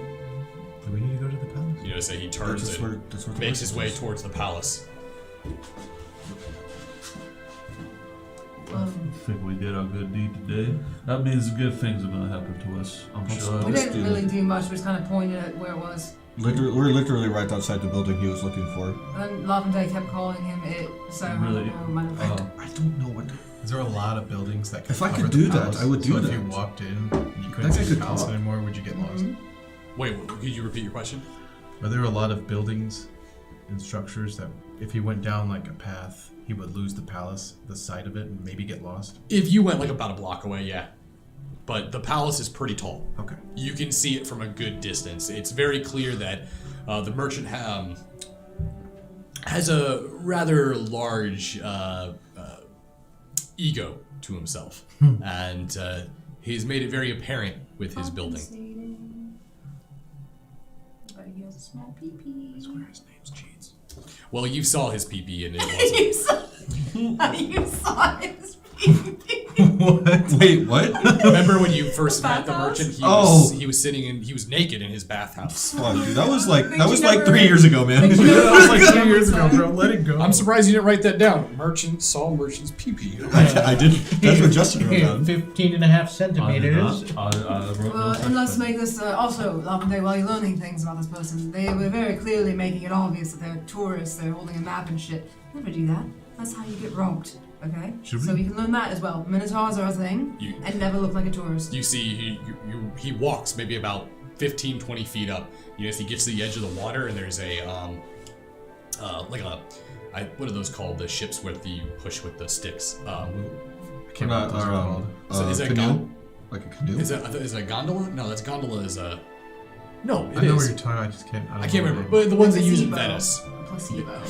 Do we need to go to the palace? You notice that he turns That's and where the makes his way is. towards the palace. I think we did our good deed today. That means good things are gonna happen to us. I'm sure. We Let's didn't do really it. do much, we just kind of pointed at where it was. We're literally right outside the building he was looking for. And Lavender kept calling him it, so Really? I don't know, might have I don't know what. Is there a lot of buildings that could If I cover could the do that, palace? I would do so if that. you walked in, you couldn't That's a see the good palace thought. anymore, would you get lost? Wait, could you repeat your question? Are there a lot of buildings and structures that if he went down like a path, he would lose the palace, the side of it, and maybe get lost? If you went like about a block away, yeah. But the palace is pretty tall. Okay. You can see it from a good distance. It's very clear that the merchant has a rather large ego to himself. And he's made it very apparent with his building. But he has a small pee-pee. That's where his name's Cheats. Well, you saw his pee-pee and it You wasn't. you saw his pee-pee. What? Wait, what? Remember when you first The met the bathhouse? merchant? Oh. He was sitting and he was naked in his bathhouse. Fuck, dude, that was like Think you never- 3 years ago, man. Think you That was like 2 never- years ago, bro. Let it go. I'm surprised you didn't write that down. Merchant saw merchant's pee-pee. I did. That's what Justin wrote down. 15.5 centimeters. I wrote no Well, such and let's thing. make this also, Lavender, while you're learning things about this person, they were very clearly making it obvious that they're tourists, they're holding a map and shit. Never do that. That's how you get robbed, okay? Should So we? you can learn that as well. Minotaurs are a thing, You- and never look like a tourist. You see, he walks maybe about 15, 20 feet up. You know, as he gets to the edge of the water, and there's a what are those called? The ships with the push with the sticks. I can't remember what those are called. Is that canoe? Like a canoe? Is it a gondola? No, that's gondola is a. No, it I know is. where you're talking. I just can't. I can't remember, but the ones they use in Placebo. Venice. Placebo.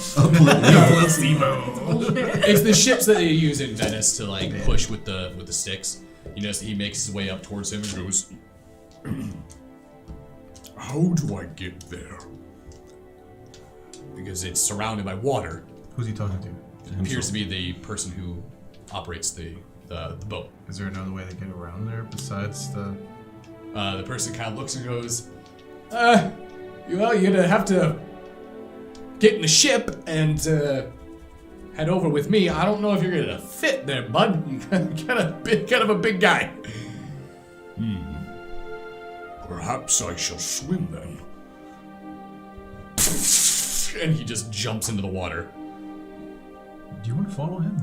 Placebo. It's the ships that they use in Venice to like push with the sticks. You know, so he makes his way up towards him and goes, "How do I get there?" Because it's surrounded by water. Who's he talking to? It appears to be the person who operates the boat. Is there another way to get around there besides the? The person kind of looks and goes, well, you're gonna have to get in the ship and head over with me. I don't know if you're gonna fit there, bud. You're kind of a big guy. Perhaps I shall swim then. And he just jumps into the water. Do you want to follow him?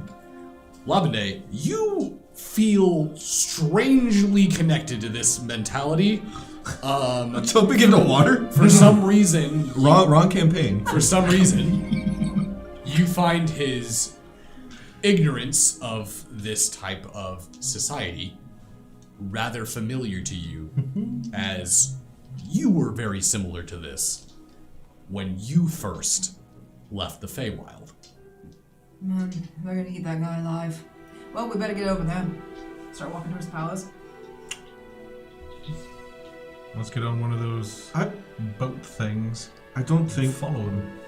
Labende, you feel strangely connected to this mentality. Jumping into water? For some reason, Wrong campaign. for some reason, you find his ignorance of this type of society rather familiar to you, as you were very similar to this when you first left the Feywild. Man, they're gonna eat that guy alive. Well, we better get over there. Start walking towards the palace. Let's get on one of those boat things. I don't think. Follow him.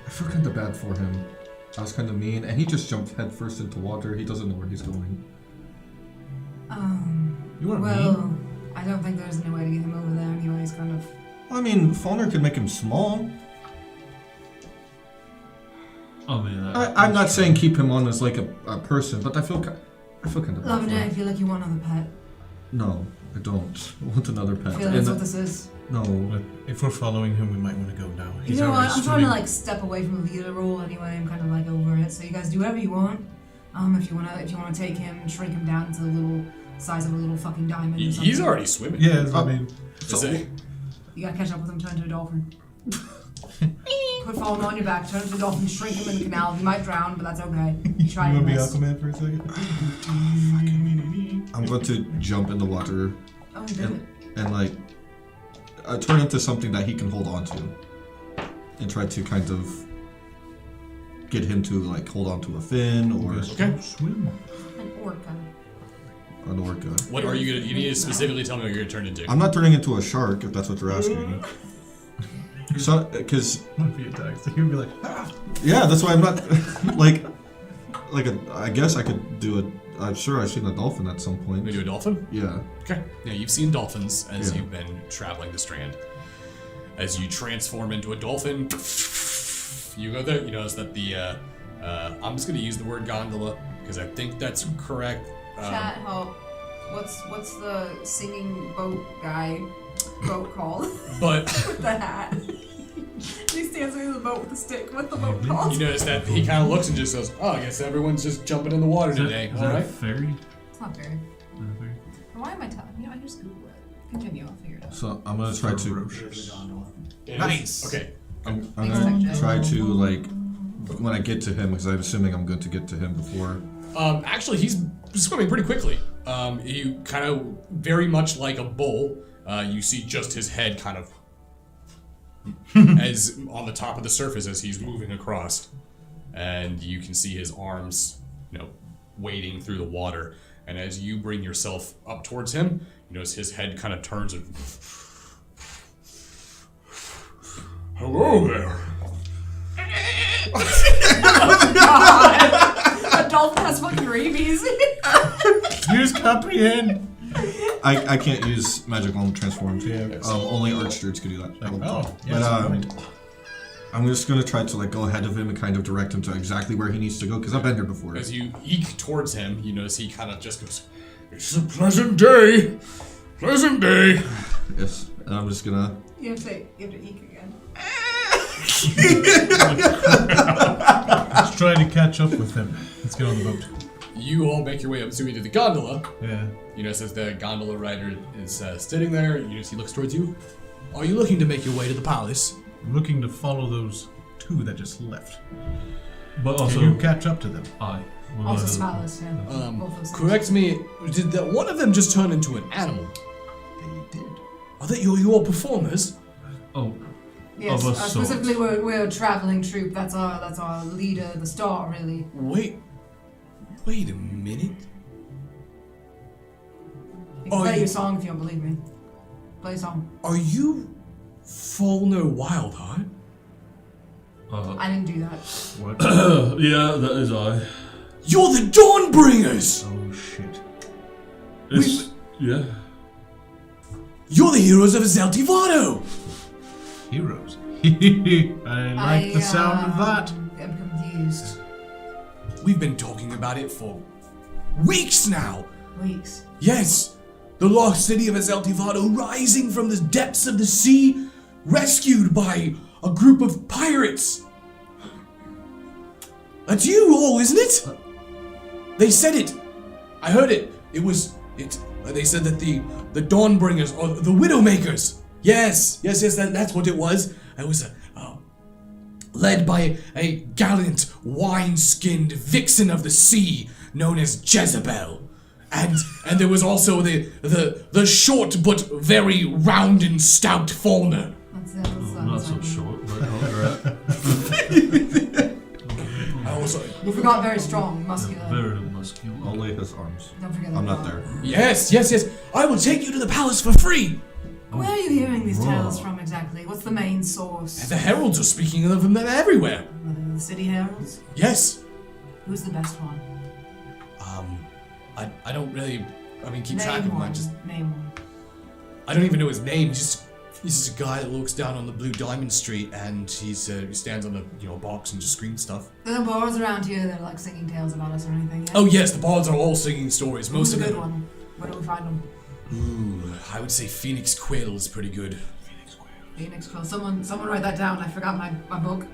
I feel kind of bad for him. I was kind of mean, and he just jumped headfirst into water. He doesn't know where he's going. You want Well, I don't think there's any way to get him over there anyway. He's kind of. I mean, Faulkner could make him small. I mean, I'm not saying keep him on as like a person, but I feel kind of bad for Lavender, I him. feel like you want another pet. No, I don't. I want another pet. I feel that's And what this is. no. But if we're following him, we might want to go now. You know what? I'm trying to like step away from the leader role anyway. I'm kind of like over it. So you guys do whatever you want. If you wanna take him and shrink him down to the little size of a little fucking diamond. Or something. He's already swimming. Yeah, I mean, Is it- You gotta catch up with him, turn into a dolphin. Put falling on your back, turn into a dolphin, shrink him in the canal. He might drown, but that's okay. You try you your want to be best. Aquaman for a second? I'm going to jump in the water Oh, do it. and like turn into something that he can hold on to, and try to kind of get him to like hold on to a fin or Okay. Swim. An orca. an orca. What are you gonna? You need to specifically tell me what you're gonna turn into. I'm not turning into a shark if that's what you're asking. So, because What if he attacks? He'd be like, ah! yeah, that's why I'm not I guess I could do a. I'm sure I've seen a dolphin at some point. We do a dolphin. Yeah. Okay. Yeah, you've seen dolphins as Yeah. you've been traveling the Strand. As you transform into a dolphin, you go there. You notice that the I'm just gonna use the word gondola because I think that's correct. Chat, help. What's the singing boat called? But With the hat. He stands in the boat with the stick. What's the boat called? you notice that he kind of looks and just goes, "Oh, I guess everyone's just jumping in the water today." Is All that right. fairy? It's not very. Not fairy? Why am I telling you? I can just Google it. Continue, I'll figure it out. So I'm gonna try to. Ferocious. It is- Nice. Okay. I'm Thanks, gonna Jack. try to like when I get to him because I'm assuming I'm going to get to him before. Actually, he's swimming pretty quickly. You kind of very much like a bull. You see just his head kind of as on the top of the surface as he's moving across, and you can see his arms, wading through the water. And as you bring yourself up towards him, you notice his head kind of turns and. Hello there. A dolphin has fucking rabies. Use comprehend. I can't use magic on transformed. Yeah. Only archdruids could do that. Oh, But yes, I'm just gonna try to like go ahead of him and kind of direct him to exactly where he needs to go because I've been here before. As you eke towards him, you notice he kind of just goes, "It's a pleasant day. Pleasant day." Yes, and I'm just gonna. You have to eek again. Let's try to catch up with him. Let's get on the boat. You all make your way up to the gondola. Yeah. You notice as the gondola rider is sitting there, you notice he looks towards you. Are you looking to make your way to the palace? I'm looking to follow those two that just left. But also, Can you catch up to them? I. Also Smiles, yeah. Both those Correct me. Did one of them just turn into an animal? They did. Are they your performers? Oh, Yes, of a sort. specifically we're a traveling troupe. That's our leader, the star, really. Wait a minute. You can Oh, play you- your song if you don't believe me. Play a song. Are you Faulkner Wildheart? I didn't do that. What? yeah, that is I. You're the Dawnbringers! Oh shit. It's yeah. You're the heroes of Zeltivado! Heroes. I like the sound of that. I'm confused. We've been talking about it for weeks now! Weeks. Yes! The lost city of Zeltivado rising from the depths of the sea, rescued by a group of pirates! That's you all, isn't it? They said it! I heard it. They said that the Dawnbringers, or the Widowmakers. Yes, that's what it was. It was led by a gallant, wine-skinned vixen of the sea known as Jezebel. And there was also the short but very round and stout Faulkner. That's it. Not so short, but alright. I also You forgot very strong, muscular. Very muscular. Only his arms. Don't forget that. I'm not there. Yes. I will take you to the palace for free. Where are you hearing these tales from exactly? What's the main source? The heralds are speaking of them everywhere. The city heralds? Yes. Who's the best one? I don't really. Keep track Name of one. mine. Name one. I don't even know his name. He's just a guy that looks down on the Blue Diamond Street, and he stands on the box and just screams stuff. There are bars around here that are like singing tales about us or anything. Yeah? Oh yes, the bards are all singing stories. Most Who's of a good them. one? Where do we find them? Ooh, I would say Phoenix Quill is pretty good. Phoenix Quill. Someone write that down. I forgot my book.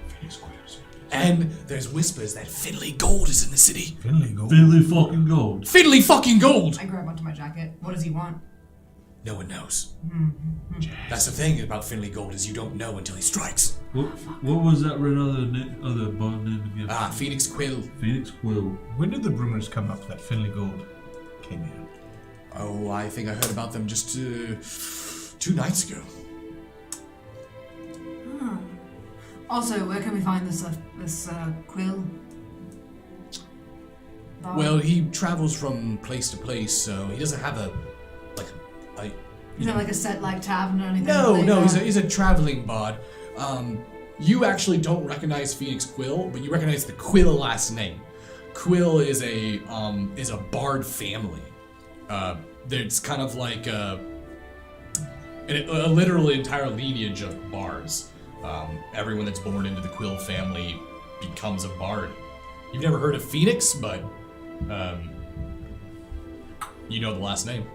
And there's whispers that Fiddly Gold is in the city. Finley, go. Finley fucking gold. Fiddly fucking Gold! I grab onto my jacket. What does he want? No one knows. That's the thing about Finley Gold is you don't know until he strikes. What was that other bard name again? Phoenix Quill. Phoenix Quill. When did the rumors come up that Finley Gold came here? Oh, I think I heard about them just 2 nights ago. Also, where can we find this Quill? Well, he travels from place to place, so he doesn't have a Is there like a set like tavern or anything? No, he's a traveling bard. You actually don't recognize Phoenix Quill, but you recognize the Quill last name. Quill is a bard family. It's kind of like a literal entire lineage of bards. Everyone that's born into the Quill family becomes a bard. You've never heard of Phoenix, but you know the last name.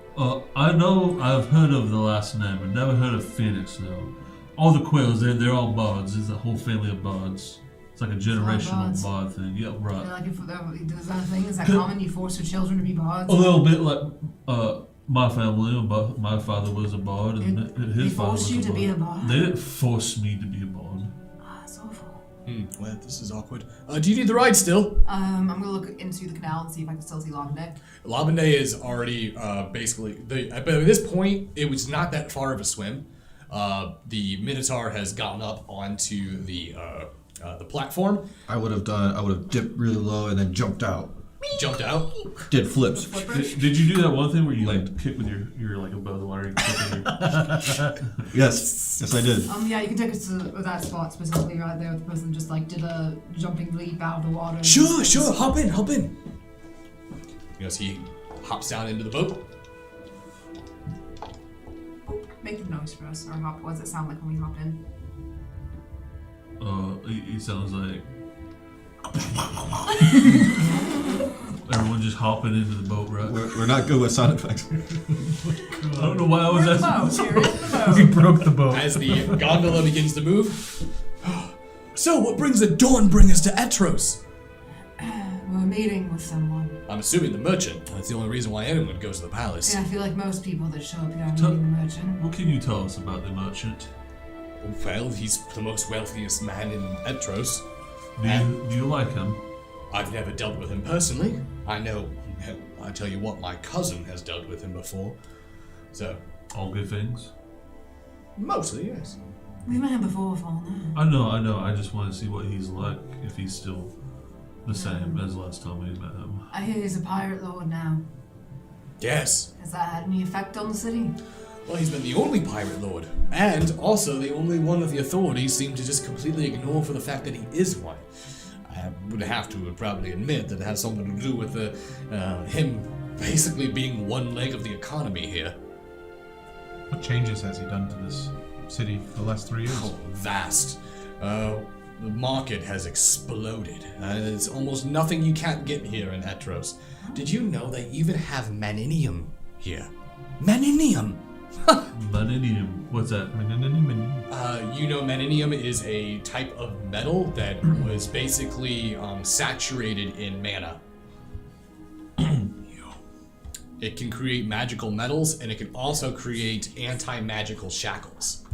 I know I've heard of the last name, but never heard of Phoenix though. All the Quills, they're all bards. There's a whole family of bards. It's like a generational bard thing. Yep, right. Like is that a thing? Is that common? You force your children to be bards? A little bit like my family, but my father was a bard, and his father was a bard. They forced you to be a bard? They didn't force me to be a bard. That's awful. Well, this is awkward. Do you need the ride still? I'm gonna look into the canal and see if I can still see Labende. Labende is already basically but at this point it was not that far of a swim. The Minotaur has gotten up onto the platform. I would have dipped really low and then jumped out. Jumped out? Did flips. Did you do that one thing where you like kick with your like above the water? Yes, I did. Yeah, you can take us to that spot specifically right there with the person just like did a jumping leap out of the water. Sure, hop in. You know, so he hops down into the boat. Make the noise for us, or hop. What does it sound like when we hop in? He sounds like everyone just hopping into the boat, right? We're not good with sound effects. I don't know why I was asking. We broke the boat. As the gondola begins to move. So, what brings the Dawnbringers to Etros? We're meeting with someone. I'm assuming the merchant. That's the only reason why anyone goes to the palace. Yeah, I feel like most people that show up here are meeting the merchant. What can you tell us about the merchant? Well, he's the most wealthiest man in Etros. Do you like him? I've never dealt with him personally. I tell you what, my cousin has dealt with him before. So. All good things? Mostly, yes. We met him before, Fauna. I know. I just want to see what he's like, if he's still the same as last time we met him. I hear he's a pirate lord now. Yes. Has that had any effect on the city? Well, he's been the only pirate lord, and also the only one that the authorities seem to just completely ignore for the fact that he is one. I would have to probably admit that it has something to do with him basically being one leg of the economy here. What changes has he done to this city for the last 3 years? Oh, vast. The market has exploded. There's almost nothing you can't get here in Etros. Did you know they even have maninium here? Maninium! Maninium? What's that? You know, maninium is a type of metal that was basically saturated in mana. It can create magical metals, and it can also create anti-magical shackles.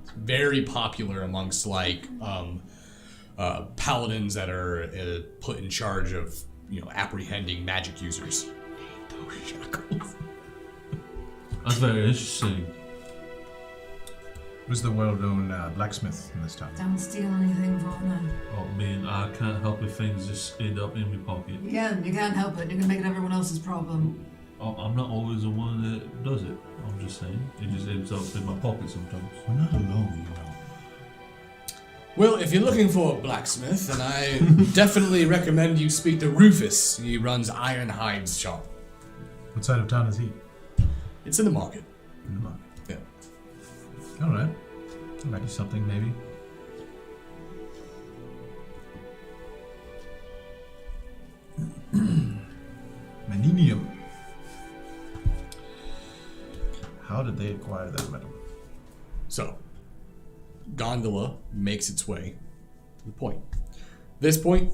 It's very popular amongst like paladins that are put in charge of, apprehending magic users. Those shackles. That's very interesting. Who's the well-known blacksmith in this town? Don't steal anything from them. Oh man, I can't help if things just end up in my pocket. You can't help it. You can make it everyone else's problem. I'm not always the one that does it. I'm just saying. It just ends up in my pocket sometimes. We're not alone, Well, if you're looking for a blacksmith, then I definitely recommend you speak to Rufus. He runs Ironhide's shop. What side of town is he? It's in the market. In the market. Yeah. Alright. That might be something, maybe. Maninium. How did they acquire that metal? So, gondola makes its way to the point. This point,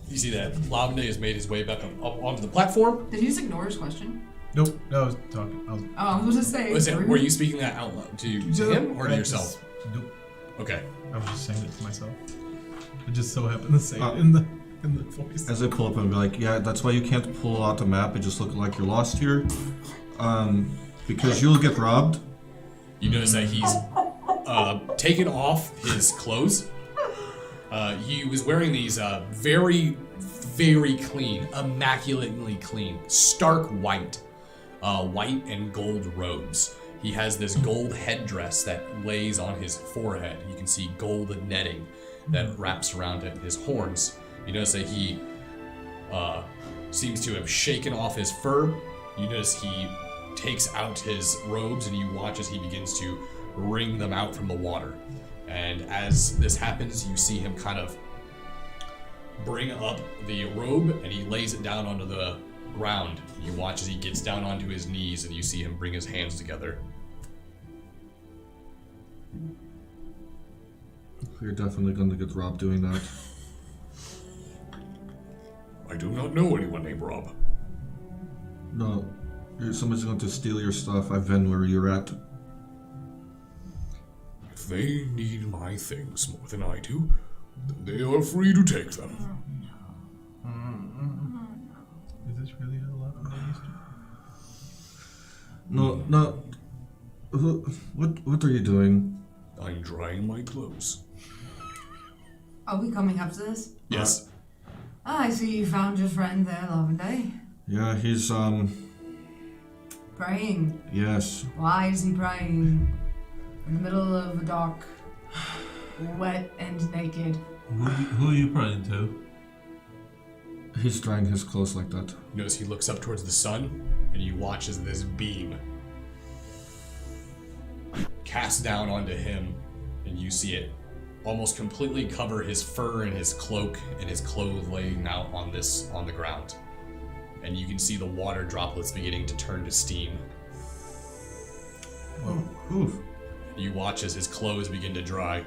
you see that Labende has made his way back up onto the platform. Did you just ignore his question? Nope. I was talking. I was just saying. Were you speaking that out loud to him or to yourself? Nope. Okay. I was just saying it to myself. I just so happened to say it in the voice. As I pull up and be like, yeah, that's why you can't pull out the map and just look like you're lost here. Because you'll get robbed. You notice that he's taken off his clothes. He was wearing these very, very clean, immaculately clean, stark white and gold robes. He has this gold headdress that lays on his forehead. You can see gold netting that wraps around his horns. You notice that he seems to have shaken off his fur. You notice he takes out his robes, and you watch as he begins to wring them out from the water. And as this happens, you see him kind of bring up the robe, and he lays it down onto the ground. You watch as he gets down onto his knees, and you see him bring his hands together. You're definitely going to get robbed doing that. I do not know anyone named Rob. No, somebody's going to steal your stuff. I've been where you're at. If they need my things more than I do, then they are free to take them. Is this really a lot of money? No. What are you doing? I'm drying my clothes. Are we coming up to this? Yes. I see you found your friend there, Lavender. Yeah, he's, Praying. yes. Why is he praying? In the middle of a dark, wet and naked. Who are you praying to? He's drying his clothes like that. You notice he looks up towards the sun, and you watch as this beam casts down onto him, and you see it almost completely cover his fur and his cloak and his clothes laying out on the ground. And you can see the water droplets beginning to turn to steam. Oh, oof. You watch as his clothes begin to dry.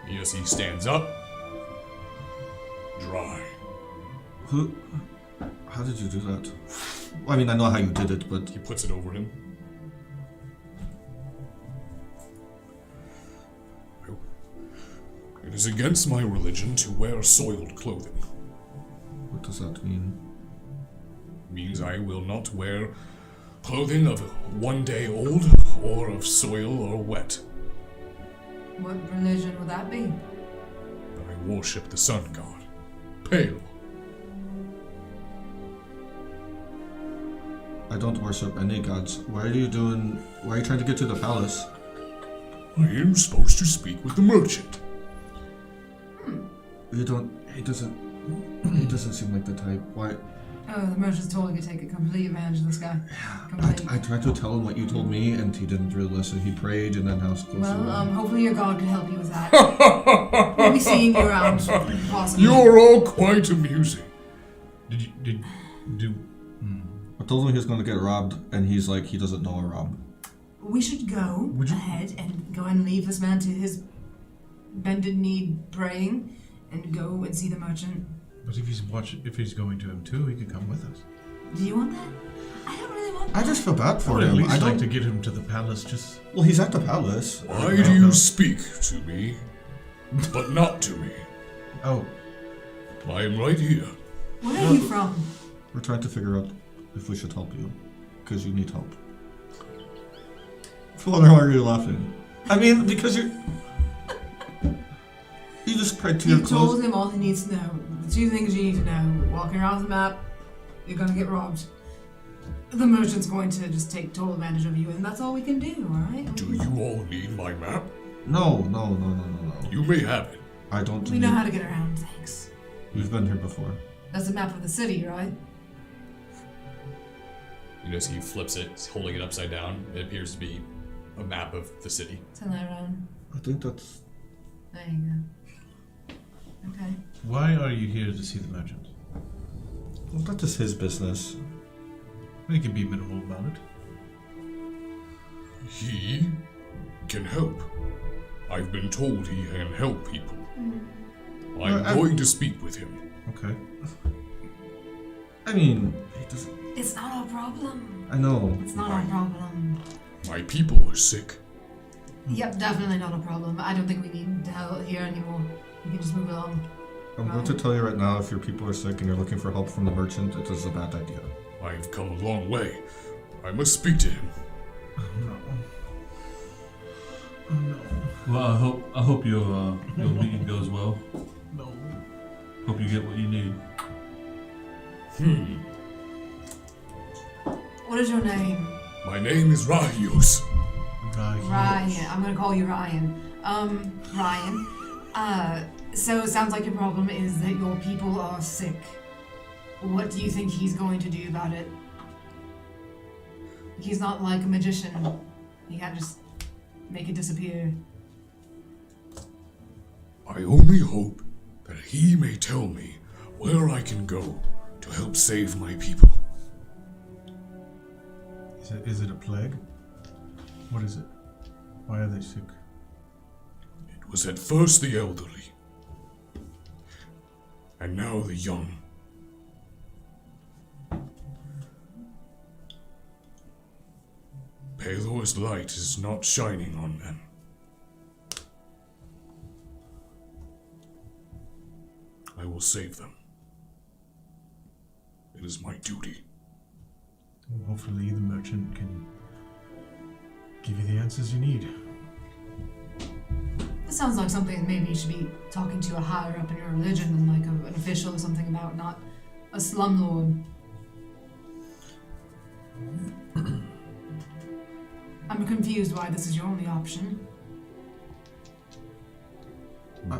You see he stands up. Dry. How did you do that? Well, I mean, I know how you did it, but... He puts it over him. It is against my religion to wear soiled clothing. What does that mean? It means I will not wear clothing of 1 day old or of soil or wet. What religion would that be? I worship the sun god, Pale. I don't worship any gods. Why are you trying to get to the palace? I am supposed to speak with the merchant. He doesn't seem like the type. Why? Oh, the merchant's totally gonna take a complete advantage of this guy. I tried to tell him what you told me, and he didn't really listen. He prayed, and then house closed. Well, hopefully your god can help you with that. We'll be seeing you around, possibly. You're all quite amusing. I told him he was going to get robbed, and he's like, he doesn't know a rob. We should go ahead and go and leave this man to his bended knee praying, and go and see the merchant. But if he's going to him too, he could come with us. Do you want that? I don't really want I that. just feel bad I for would at him. least I like don't. to get him to the palace. Just Well, he's at the palace. Why do you speak to me, but not to me? oh, I am right here. Where are you from? We're trying to figure out if we should help you, because you need help. Why are you laughing? I mean, because you just prayed to your You clothes. told him all he needs to know. The 2 things you need to know. Walking around with the map, you're gonna get robbed. The merchant's going to just take total advantage of you, and that's all we can do, alright? Do you all need my map? No. You may have it. I don't. We know how to get around, thanks. We've been here before. That's a map of the city, right? You notice he flips it, he's holding it upside down. It appears to be a map of the city. Turn that around. I think that's. There you go. Okay. why are you here to see the merchant? Well, that is his business. We can be minimal about it. He can help. I've been told he can help people. I'm going to speak with him. Okay. I mean, he doesn't. It's not our problem. I know. It's not our problem. My people are sick. Yep, definitely not a problem. I don't think we need to hear anymore. We can just move along. I'm going to tell you right now, if your people are sick and you're looking for help from the merchant, it is a bad idea. I've come a long way. I must speak to him. Oh no. Oh no. Well, I hope your meeting goes well. No. Hope you get what you need. What is your name? My name is Rahios. Ryan. I'm gonna call you Ryan. Ryan. So it sounds like your problem is that your people are sick. What do you think he's going to do about it? He's not like a magician. He can't just make it disappear. I only hope that he may tell me where I can go to help save my people. Is it a plague? What is it? Why are they sick? It was at first the elderly, and now the young. Pelor's light is not shining on them. I will save them. It is my duty. Well, hopefully the merchant can give you the answers you need. This sounds like something that maybe you should be talking to a higher up in your religion than like an official or something about, not a slumlord. I'm confused why this is your only option.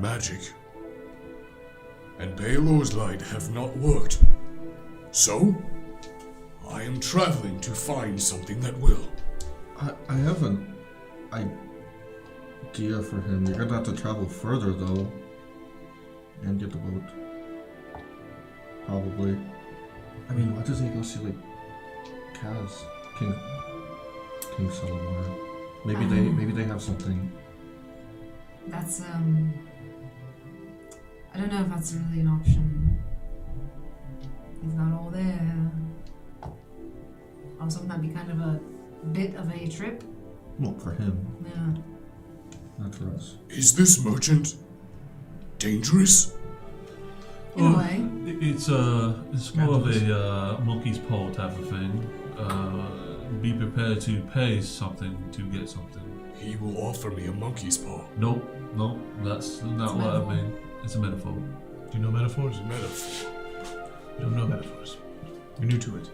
Magic and Pelor's light have not worked. So, I am traveling to find something that will. I have an idea for him. You're gonna have to travel further though. And get the boat. Probably. I mean, why doesn't he go see like Kaz? King Salamar. Maybe they have something. That's I don't know if that's really an option. He's not all there. Also, wouldn't that be kind of a bit of a trip? Well, for him, Yeah. not for us. Is this merchant dangerous? In a way. It's more of a monkey's paw type of thing. Be prepared to pay something to get something. He will offer me a monkey's paw. Nope, that's not what I mean. It's a metaphor. Do you know metaphors? Metaphor. You don't know metaphors. You're new to it.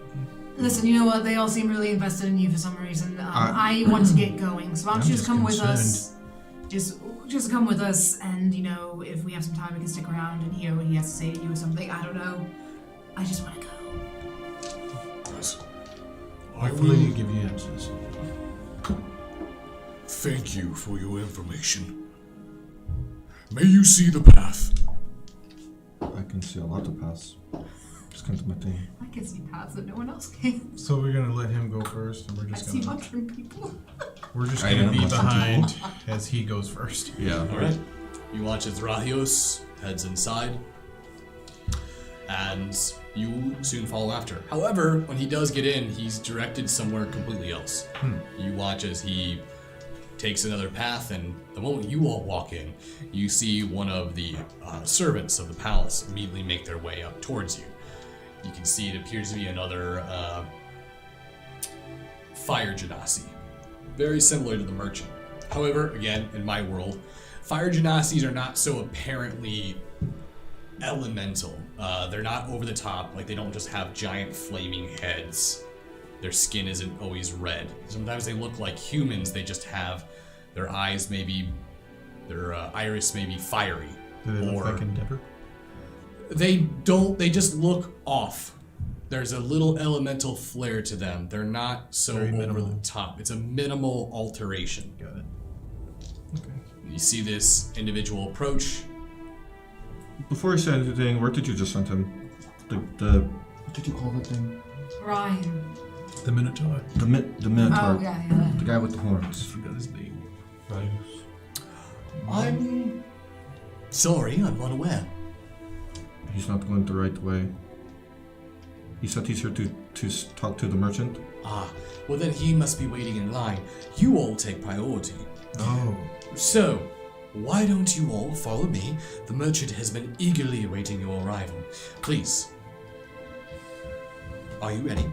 Listen, you know what? They all seem really invested in you for some reason. I want to get going, so why don't I'm you just come with us? concerned. Just come with us, and you know, if we have some time, we can stick around and hear what he has to say to you or something. I don't know. I just want to go. Yes. I Hopefully will you give you answers. thank you for your information. May you see the path. I can see a lot of paths. Just come to my thing. I can see paths that no one else can. So we're gonna let him go first, and we're I just see gonna mushroom people. I be am mushroom behind as he goes first. Yeah. Alright. You watch as Rahios heads inside, and you soon follow after. However, when he does get in, he's directed somewhere completely else. You watch as he takes another path, and the moment you all walk in, you see one of the servants of the palace immediately make their way up towards you. You can see it appears to be another fire genasi, very similar to the merchant. However, again, in my world, fire genasis are not so apparently elemental. They're not over the top, like they don't just have giant flaming heads. Their skin isn't always red. Sometimes they look like humans, they just have their eyes maybe, their iris may be fiery. Do they look like Endeavor? They don't, they just look off. There's a little elemental flair to them. They're not so Very over minimal. the top. It's a minimal alteration. Got it. Okay. You see this individual approach. Before he said anything, where did you just send him? The what did you call that thing? Ryan. The Minotaur. The Minotaur. Oh yeah. The guy with the I horns. forgot his name. I'm sorry, I'm unaware. He's not going the right way. He said he's here to talk to the merchant. Ah, well then he must be waiting in line. You all take priority. Oh. So, why don't you all follow me? The merchant has been eagerly awaiting your arrival. Please. Are you ready?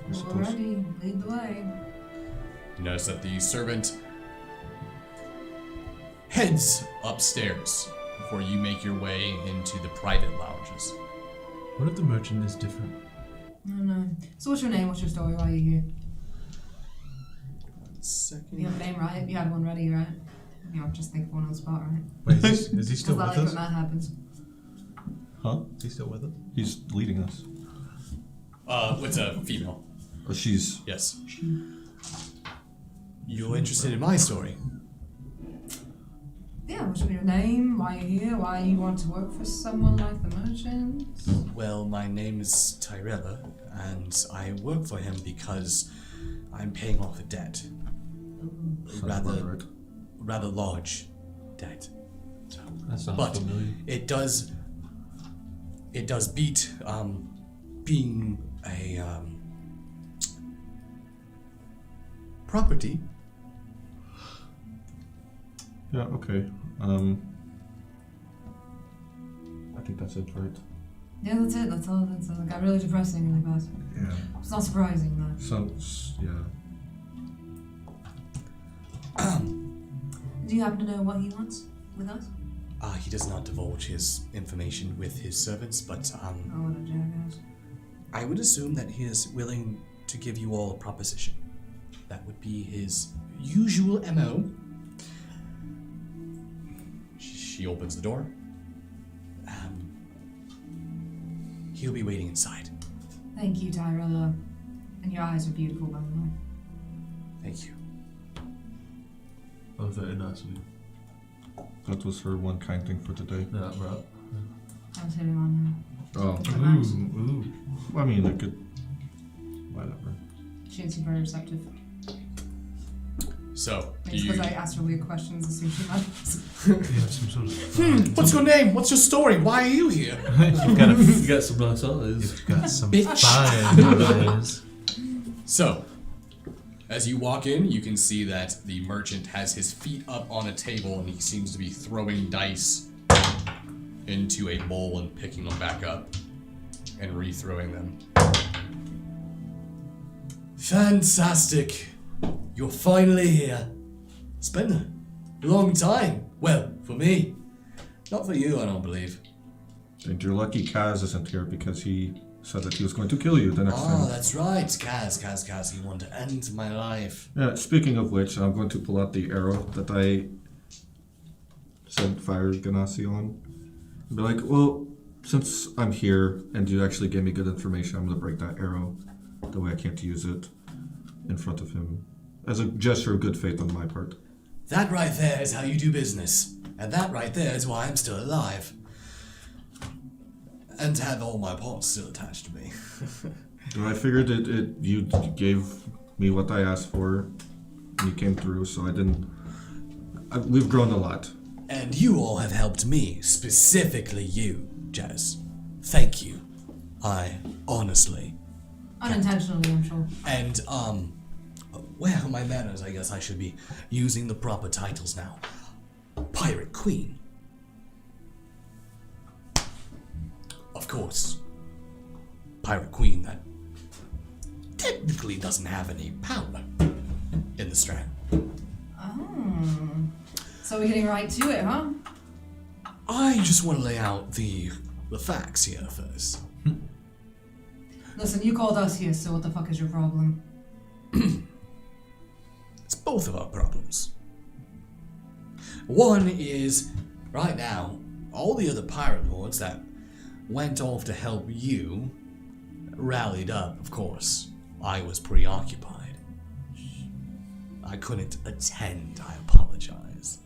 I suppose. Already, lead the way. You notice that the servant heads upstairs before you make your way into the private lounges. What if the merchant is different? I don't know. So what's your name? What's your story? Why are you here? You have a name, right? You had one ready, right? You don't just think of one on the spot, right? Wait, is he still Because with that like when us? that happens. Huh? Is he still with us? He's leading us. It's a female. But she's... Yes. You're interested in my story? Yeah, what's your name? Why are you here? Why you want to work for someone like the merchant? Well, my name is Tyrella, and I work for him because I'm paying off a debt. Rather large debt. So, That sounds but familiar. it does beat being a property. Yeah, okay. I think that's it, right? Yeah, that's it. That's all. That's all. It got really depressing really fast. Yeah. It's not surprising though. Yeah. Do you happen to know what he wants with us? He does not divulge his information with his servants, but Oh, what a jackass. I would assume that he is willing to give you all a proposition. That would be his usual MO. She opens the door. He'll be waiting inside. Thank you, Tyrella. And your eyes are beautiful, by the way. Thank you. Oh, very nice of you. That was her one kind thing for today. Yeah, bro. I was hitting on Oh. her. Nice. Ooh. I mean, I could... Whatever. She didn't seem very receptive. So, do It's you... because I asked her weird questions as soon as she left. You have some sort of. What's your name? What's your story? Why are you here? You got some nice eyes. You've got some Bitch. fine eyes. So, as you walk in, you can see that the merchant has his feet up on a table and he seems to be throwing dice into a bowl and picking them back up and rethrowing them. Fantastic. You're finally here. It's been a long time. Well, for me. Not for you, I don't believe. And you're lucky Kaz isn't here because he said that he was going to kill you the next time. That's right. Kaz. He wanted to end my life. Yeah, speaking of which, I'm going to pull out the arrow that I said fire Ganassi on. And be like, well, since I'm here and you actually gave me good information, I'm going to break that arrow. The way I can't use it in front of him. As a gesture of good faith on my part. That right there is how you do business. And that right there is why I'm still alive. And to have all my parts still attached to me. And I figured you gave me what I asked for, and you came through, so we've grown a lot. And you all have helped me, specifically you, Jazz. Thank you. I honestly. Unintentionally, I'm sure. And, well, my manners, I guess I should be using the proper titles now. Pirate Queen. Of course. Pirate Queen that technically doesn't have any power in the Strand. Oh. So we're getting right to it, huh? I just want to lay out the facts here first. Listen, you called us here, so what the fuck is your problem? It's both of our problems. One is, right now, all the other pirate lords that went off to help you rallied up, of course. I was preoccupied. I couldn't attend, I apologize.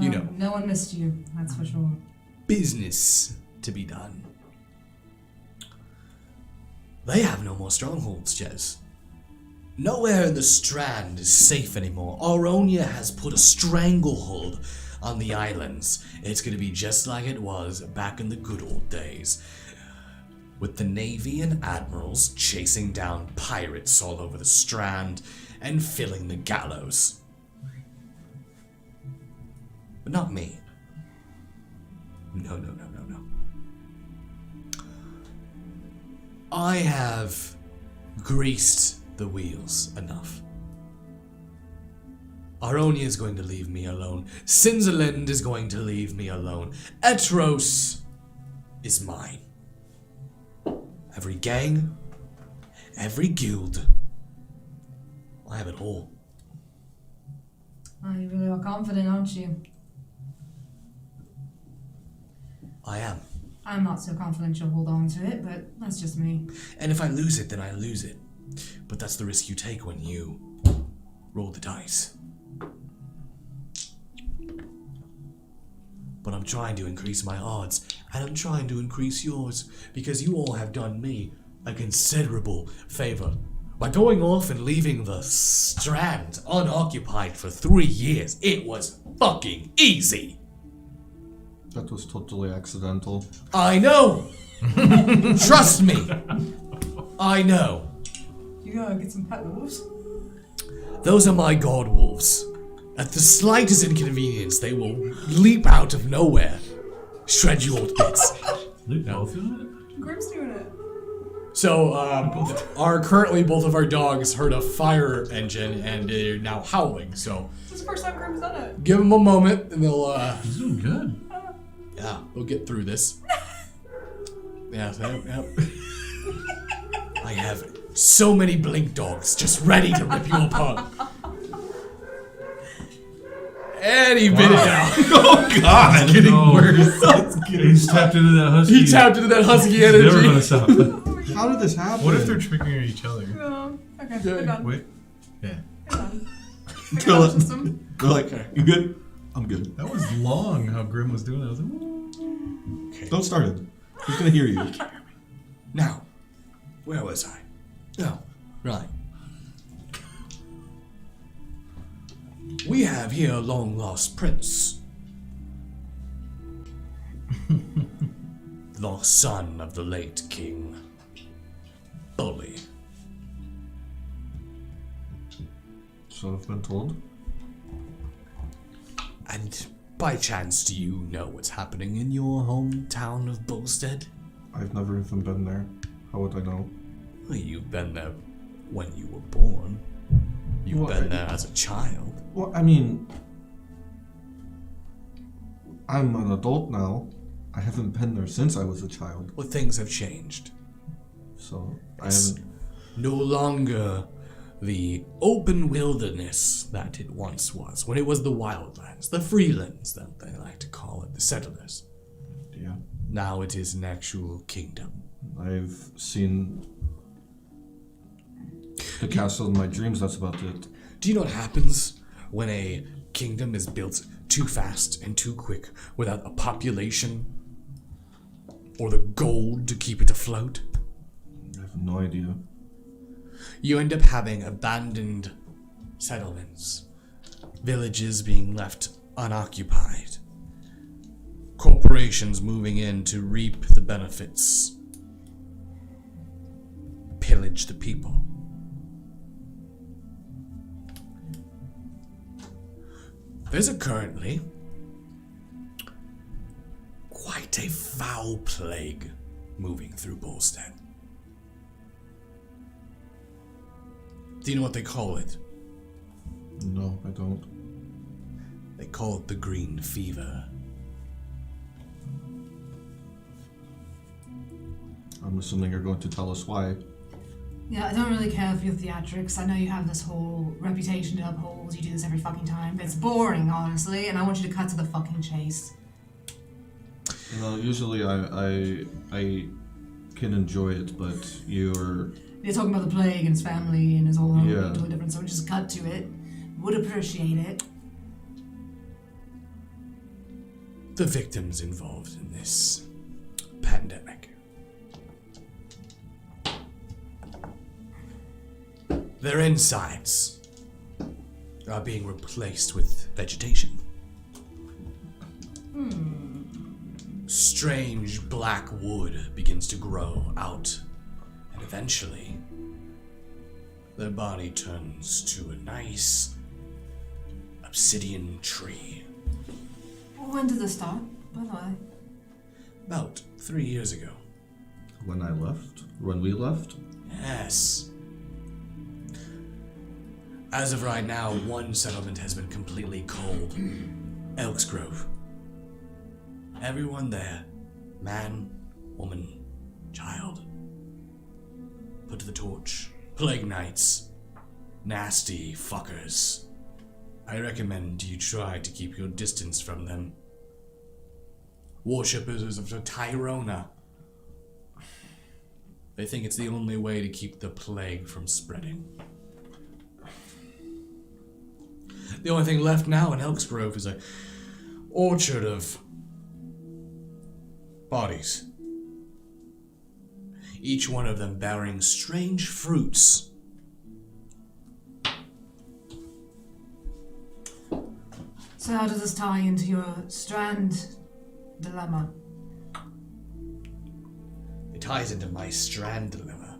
You know, No one missed you, that's for sure. business to be done. They have no more strongholds, Jez. Nowhere in the Strand is safe anymore. Aronia has put a stranglehold on the islands. It's gonna be just like it was back in the good old days. With the Navy and admirals chasing down pirates all over the Strand and filling the gallows. But not me. No. I have greased the wheels enough. Aronia is going to leave me alone. Cinzerland is going to leave me alone. Etros is mine. Every gang, every guild, I have it all. Oh, you really are confident, aren't you? I am. I'm not so confident you'll hold on to it, but that's just me. And if I lose it, then I lose it. But that's the risk you take when you roll the dice. But I'm trying to increase my odds, and I'm trying to increase yours, because you all have done me a considerable favor by going off and leaving the Strand unoccupied for 3 years. It was fucking easy. That was totally accidental. I know. Trust me. I know. You gotta get some pet wolves. Those are my god wolves. At the slightest inconvenience, they will leap out of nowhere, shred you all to bits. They both doing it? Grim's doing it. So, both of our dogs heard a fire engine and they're now howling. So, This is the first time Grim's done it. give them a moment and they'll, He's doing good. we'll get through this. Yep. I have so many blink dogs just ready to rip you apart. And he bit it now. Oh God! It's getting worse. He's tapped into that husky. He tapped into that husky He's never gonna energy. stop. How did this happen? What if they're triggering each other? Okay, Good. we're done. Wait. Yeah. We're done. They're like- System. They're like, you good? I'm good. That was long how Grim was doing it. I was like, Don't start it. Who's gonna hear you? Now, where was I? Oh, right. We have here a long-lost prince. Lost son of the late King Bully. So I've been told. And by chance, do you know what's happening in your hometown of Bullstead? I've never even been there. How would I know? Well, you've been there when you were born. You've Well, been there as a child. Well, I mean, I'm an adult now. I haven't been there since I was a child. Well, things have changed. So I It's haven't. no longer the open wilderness that it once was, when it was the wildlands, the freelands that they like to call it, the settlers. Yeah. Now it is an actual kingdom. I've seen the castle in my dreams. That's about it. Do you know what happens when a kingdom is built too fast and too quick without a population or the gold to keep it afloat? I have no idea. You end up having abandoned settlements, villages being left unoccupied, corporations moving in to reap the benefits, pillage the people. There's currently quite a foul plague moving through Bullstead. Do you know what they call it? No, I don't. They call it the green fever. I'm assuming you're going to tell us why. Yeah, I don't really care for your theatrics. I know you have this whole reputation to uphold. You do this every fucking time. It's boring, honestly, and I want you to cut to the fucking chase. You know, usually I can enjoy it, but you're. You're talking about the plague and his family and his whole home Yeah. being totally different, so just cut to it. Would appreciate it. The victims involved in this pandemic. Their insides are being replaced with vegetation. Strange black wood begins to grow out, and eventually, their body turns to a nice obsidian tree. When did this start, by the way? About 3 years ago. When I left? When we left? Yes. As of right now, one settlement has been completely cold. Elks Grove. Everyone there, man, woman, child, put to the torch. Plague Knights. Nasty fuckers. I recommend you try to keep your distance from them. Worshippers of the Tyrona. They think it's the only way to keep the plague from spreading. The only thing left now in Elks Grove is a orchard of bodies. Each one of them bearing strange fruits. So how does this tie into your strand dilemma? It ties into my strand dilemma.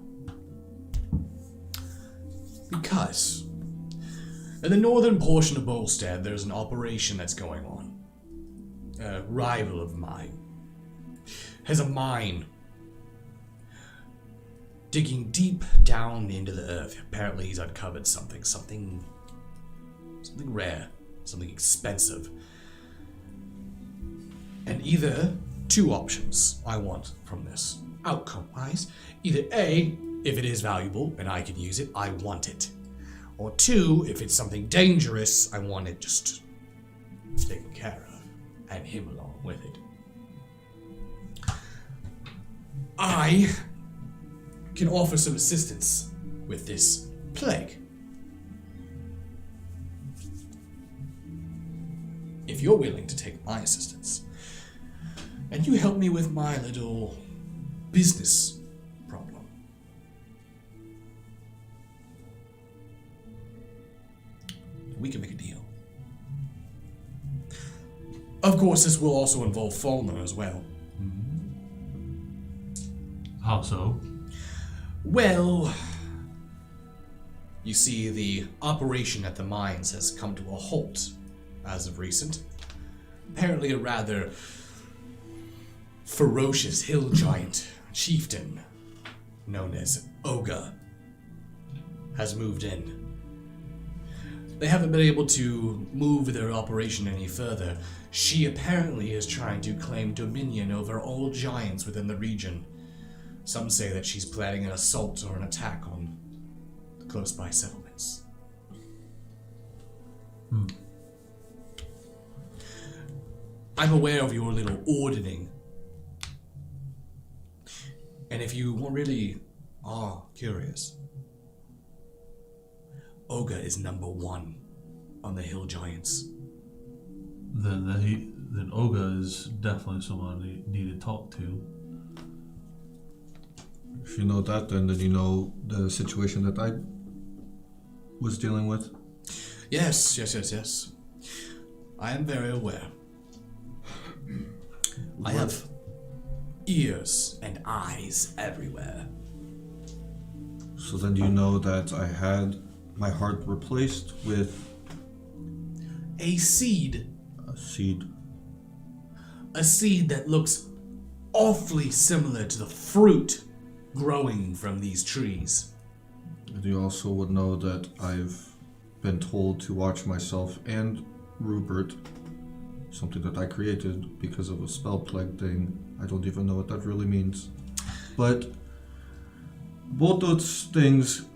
Because in the northern portion of Bolstead, there's an operation that's going on. A rival of mine has a mine digging deep down into the earth. Apparently he's uncovered something rare, something expensive. And either two options I want from this, outcome-wise. Either A, if it is valuable and I can use it, I want it. Or two, if it's something dangerous, I want it just taken care of, and him along with it. I can offer some assistance with this plague. If you're willing to take my assistance, and you help me with my little business problem. We can make a deal. Of course, this will also involve Falmer as well. How so? Well, you see, the operation at the mines has come to a halt as of recent. Apparently a rather ferocious hill giant chieftain known as Oga has moved in. They haven't been able to move their operation any further. She apparently is trying to claim dominion over all giants within the region. Some say that she's planning an assault or an attack on the close-by settlements. I'm aware of your little ordering. And if you really are curious, Oga is number 1 on the hill giants. Then Oga is definitely someone you need to talk to. If you know that, then you know the situation that I was dealing with. Yes. I am very aware. I have ears and eyes everywhere. So then you know that I had my heart replaced with A seed. a seed. A seed that looks awfully similar to the fruit growing from these trees. And you also would know that I've been told to watch myself and Rupert, something that I created because of a spell plague thing. I don't even know what that really means. But both those things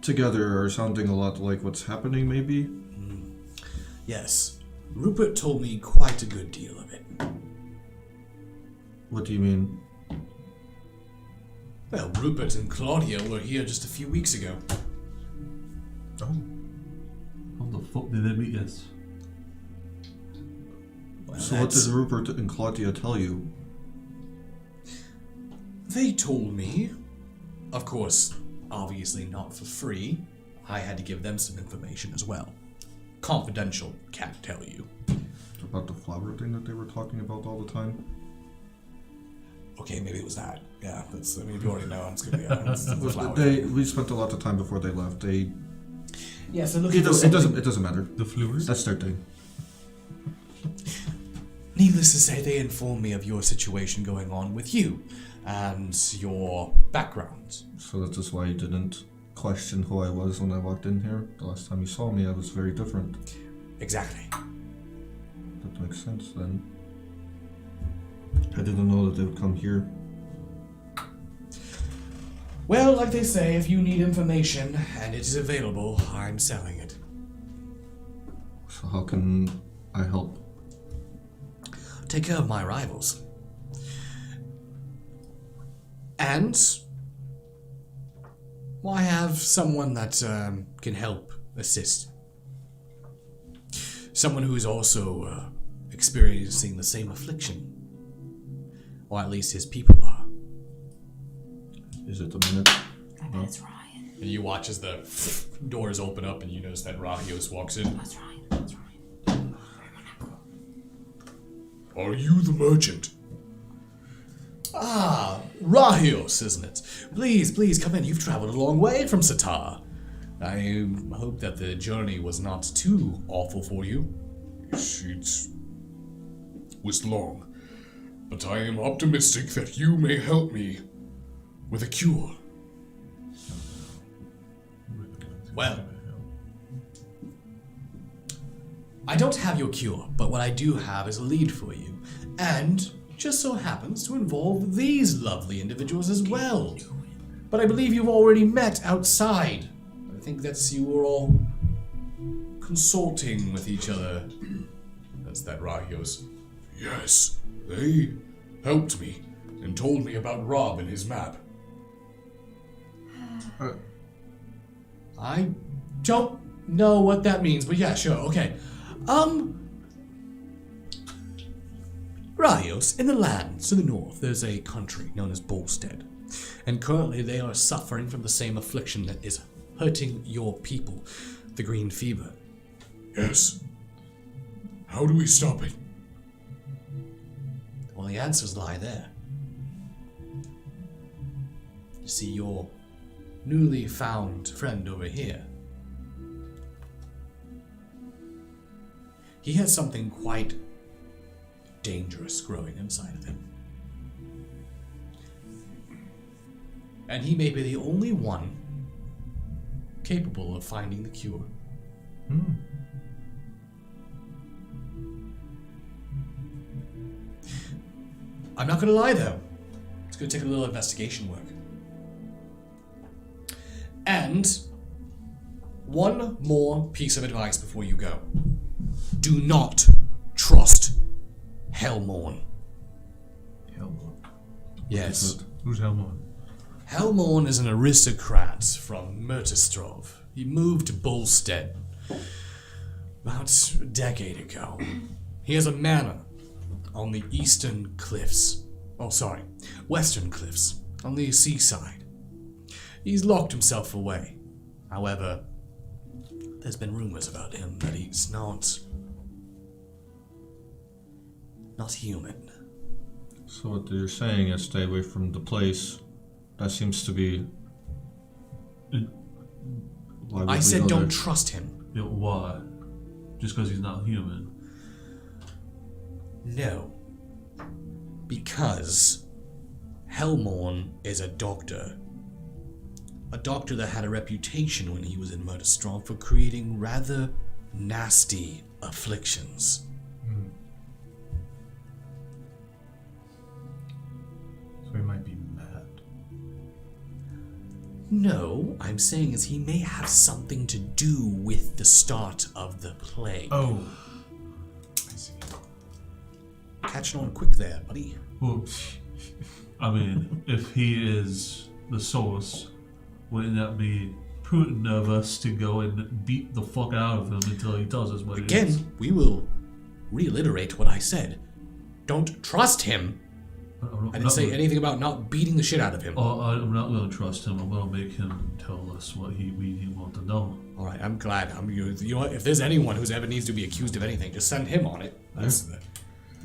together are sounding a lot like what's happening, maybe? Yes, Rupert told me quite a good deal of it. What do you mean? Well, Rupert and Claudia were here just a few weeks ago. Oh, How the fuck did they meet us? Well, So what did Rupert and Claudia tell you? They told me, of course, obviously not for free. I had to give them some information as well. Confidential, can't tell you. About the flower thing that they were talking about all the time? Okay, maybe it was that. Yeah, that's. I mean, if you already know, it's gonna be it's the flower. We spent a lot of time before they left. Yeah, so look It doesn't matter. the Flewers? That's their thing. Needless to say, they informed me of your situation going on with you and your background. So that is why you didn't question who I was when I walked in here. The last time you saw me, I was very different. Exactly. That makes sense then. I didn't know that they would come here. Well, like they say, if you need information and it is available, I'm selling it. So how can I help? Take care of my rivals. And well, I have someone that can help assist. Someone who is also experiencing the same affliction. Or at least his people are. Is it a minute? I bet it's Ryan. And you watch as the doors open up and you notice that Rahios walks in. That's Ryan. That's Ryan. Are you the merchant? Ah, Rahios, isn't it? Please come in. You've traveled a long way from Satar. I hope that the journey was not too awful for you. It was long, but I am optimistic that you may help me with a cure. Well, I don't have your cure, but what I do have is a lead for you. And just so happens to involve these lovely individuals as well. But I believe you've already met outside. I think that's you were all consulting with each other. That's that Rahios. Yes, they helped me and told me about Rob and his map. I don't know what that means, but yeah, sure, okay. Rahios, in the lands to the north, there's a country known as Bolstead. And currently they are suffering from the same affliction that is hurting your people, the green fever. Yes. How do we stop it? Well, the answers lie there. You see, your newly found friend over here. He has something quite dangerous growing inside of him. And he may be the only one capable of finding the cure. I'm not gonna lie though. It's gonna take a little investigation work. And one more piece of advice before you go. Do not trust Helmorn. Helmut. Yes. Who's Helmut? Helmorn is an aristocrat from Murtistrov. He moved to Bolstead about a decade ago. He has a manor on the eastern cliffs. Oh, sorry, western cliffs, on the seaside. He's locked himself away. However, there's been rumors about him that he's not human. So what you're saying is stay away from the place. That seems to be... Why would I we said go don't there? trust him. Yeah, why? Just because he's not human. No. Because Helmorn is a doctor. A doctor that had a reputation when he was in Murderstrong for creating rather nasty afflictions. So he might be mad. No, I'm saying is he may have something to do with the start of the plague. Oh. I see. Catching on quick there, buddy. Well, I mean, if he is the source, wouldn't that be prudent of us to go and beat the fuck out of him until he tells us what it is? Again, we will reiterate what I said. Don't trust him. I didn't say anything about not beating the shit out of him. I'm not going to trust him. I'm going to make him tell us what he wants to know. All right, I'm glad. You know what? If there's anyone who's ever needs to be accused of anything, just send him on it. That's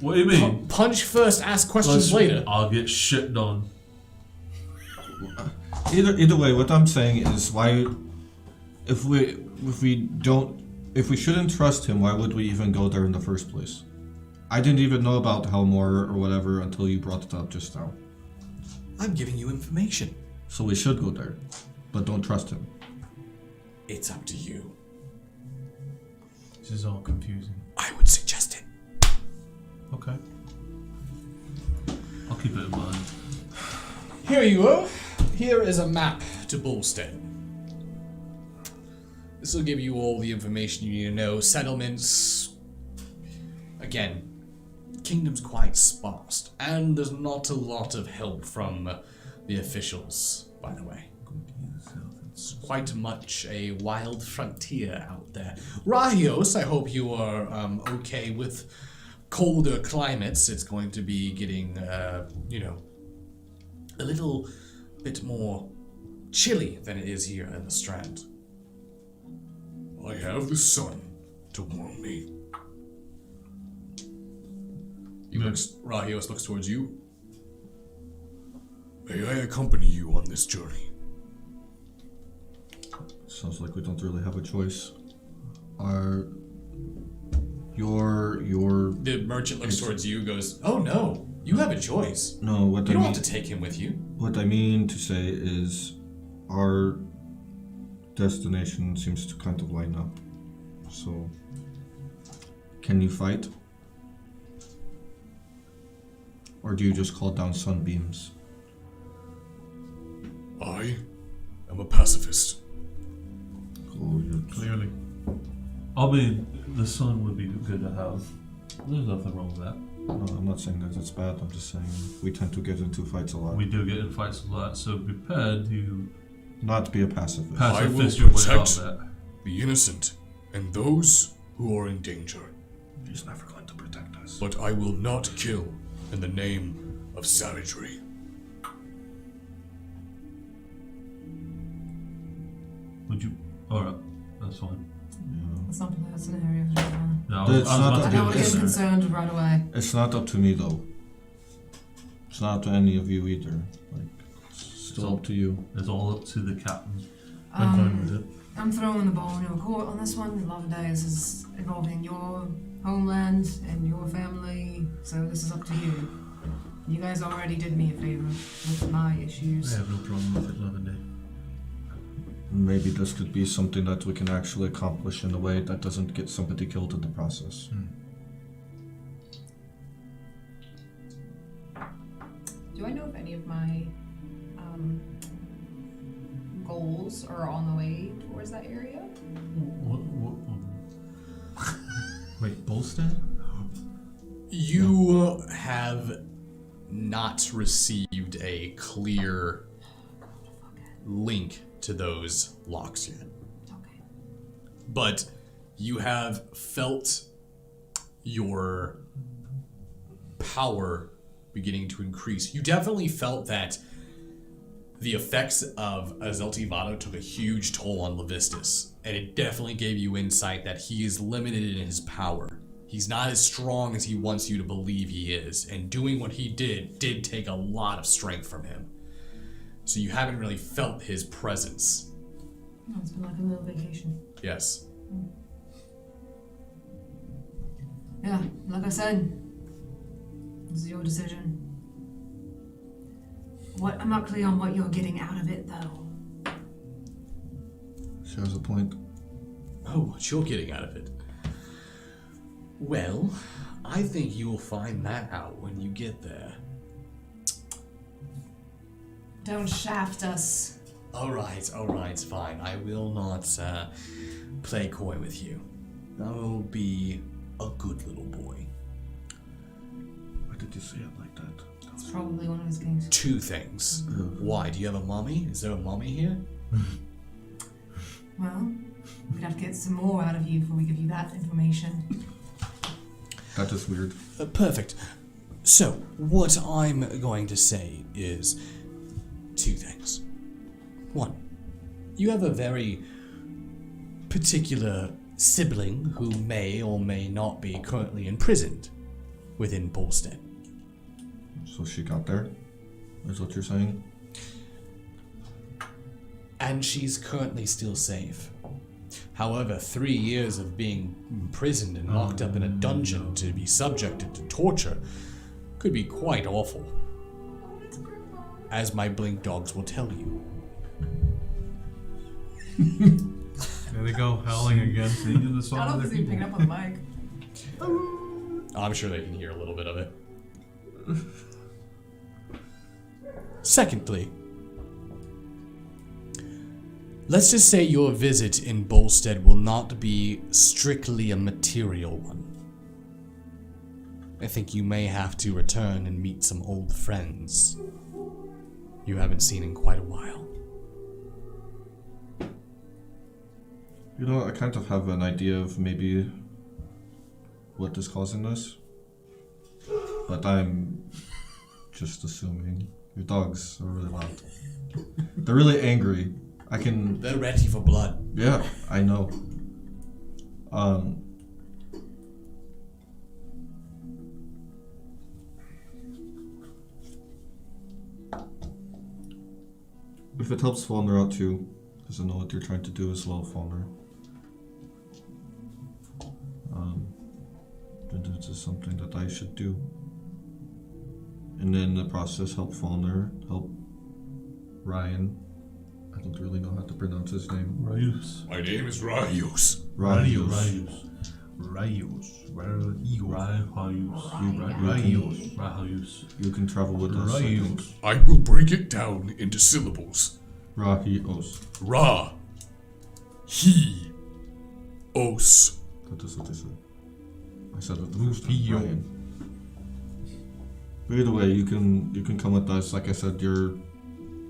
What do you mean? punch first, ask questions later. I'll get shit done. Either way, what I'm saying is why, if we shouldn't trust him, why would we even go there in the first place? I didn't even know about Helmore or whatever until you brought it up just now. I'm giving you information. So we should go there, but don't trust him. It's up to you. This is all confusing. I would suggest it. Okay. I'll keep it in mind. Here you go. Here is a map to Bullstead. This will give you all the information you need to know. Settlements. Again, kingdom's quite sparse, and there's not a lot of help from the officials, by the way. It's quite much a wild frontier out there. Rahios, I hope you are okay with colder climates. It's going to be getting, a little bit more chilly than it is here in the Strand. I have the sun to warm me. Rahios looks towards you. May I accompany you on this journey? Sounds like we don't really have a choice. The merchant looks towards you, goes, "Oh no, you have a choice. No, what You I don't mean... have to take him with you." What I mean to say is our destination seems to kind of line up. So, can you fight? Or do you just call down sunbeams? I am a pacifist. Oh, you're Clearly. I mean, the sun would be good to have. There's nothing wrong with that. No, I'm not saying that it's bad. I'm just saying we tend to get into fights a lot. We do get in fights a lot, so be prepared to Not be a pacifist. pacifist will your way out protect- of that. The innocent and those who are in danger. He's never going to protect us. But I will not kill in the name of savagery. Would you? Alright, that's fine. That's not a bad scenario. For everyone. No, It's not I a don't want to Yes, get sir. concerned right away. It's not up to me though. It's not up to any of you either. Like, it's still up to you. It's all up to the captain. I'm fine with it. I'm throwing the ball in your court on this one. 11 days is involving your homeland and your family, so this is up to you. You guys already did me a favor with my I issues. have no problem with it, Lavender. Maybe this could be something that we can actually accomplish in a way that doesn't get somebody killed in the process. Do I know if any of my goals are on the way towards that area? Wait, Bolstead? You have not received a clear link to those locks yet. Okay. But you have felt your power beginning to increase. You definitely felt that the effects of Azelti took a huge toll on Levistus, and it definitely gave you insight that he is limited in his power. He's not as strong as he wants you to believe he is, and doing what he did take a lot of strength from him. So you haven't really felt his presence. Oh, it's been like a little vacation. Yes. Yeah, like I said, this is your decision. I'm not clear on what you're getting out of it, though. She has a point. Oh, what you're getting out of it? Well, I think you will find that out when you get there. Don't shaft us. Alright, fine. I will not play coy with you. I will be a good little boy. Why did you say it like that? It's probably one of his games. 2 things. Why? Do you have a mummy? Is there a mummy here? Well, we'd have to get some more out of you before we give you that information. That is weird. Perfect. So, what I'm going to say is 2 things. 1, you have a very particular sibling who may or may not be currently imprisoned within Polstead. So she got there? Is what you're saying? And she's currently still safe. However, 3 years of being imprisoned and locked up in a dungeon to be subjected to torture could be quite awful. As my blink dogs will tell you. There they go, howling again. Singing the I song don't know of if their he's picking people. up on the mic. I'm sure they can hear a little bit of it. Secondly, let's just say your visit in Bolstead will not be strictly a material one. I think you may have to return and meet some old friends you haven't seen in quite a while. You know, I kind of have an idea of maybe what is causing this. But I'm just assuming. Your dogs are really loud. They're really angry. They're ready for blood. Yeah, I know. If it helps Faulner out too, because I know what you're trying to do as well, Faulner. Then this is something that I should do. And then in the process, help Faulner, help Ryan. I don't really know how to pronounce his name. Rayus. My name is Rayus. Rayus. Rayus. Rayus. You can travel with us, I think. I will break it down into syllables. Rayus. Ra. He. Os. That is what I said. I said it the first time. Ryan. But either way, you can come with us. Like I said,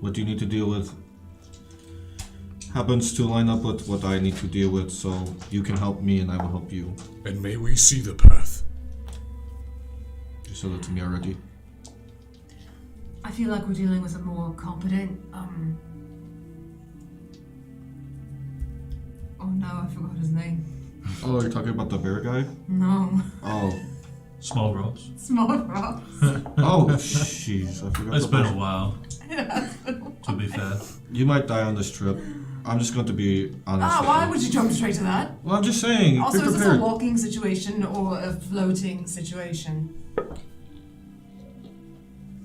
what you need to deal with happens to line up with what I need to deal with, so you can help me and I will help you. And may we see the path. You said it to me already. I feel like we're dealing with a more competent, Oh no, I forgot his name. Oh, you're talking about the bear guy? No. Oh. Small Ross. Small Ross. Oh, jeez. I forgot It's about been a while, to be fair. You might die on this trip. I'm just going to be honest. Ah, with why you. would you jump straight to that? Well, I'm just saying. Also, be is this a prepared. walking situation or a floating situation?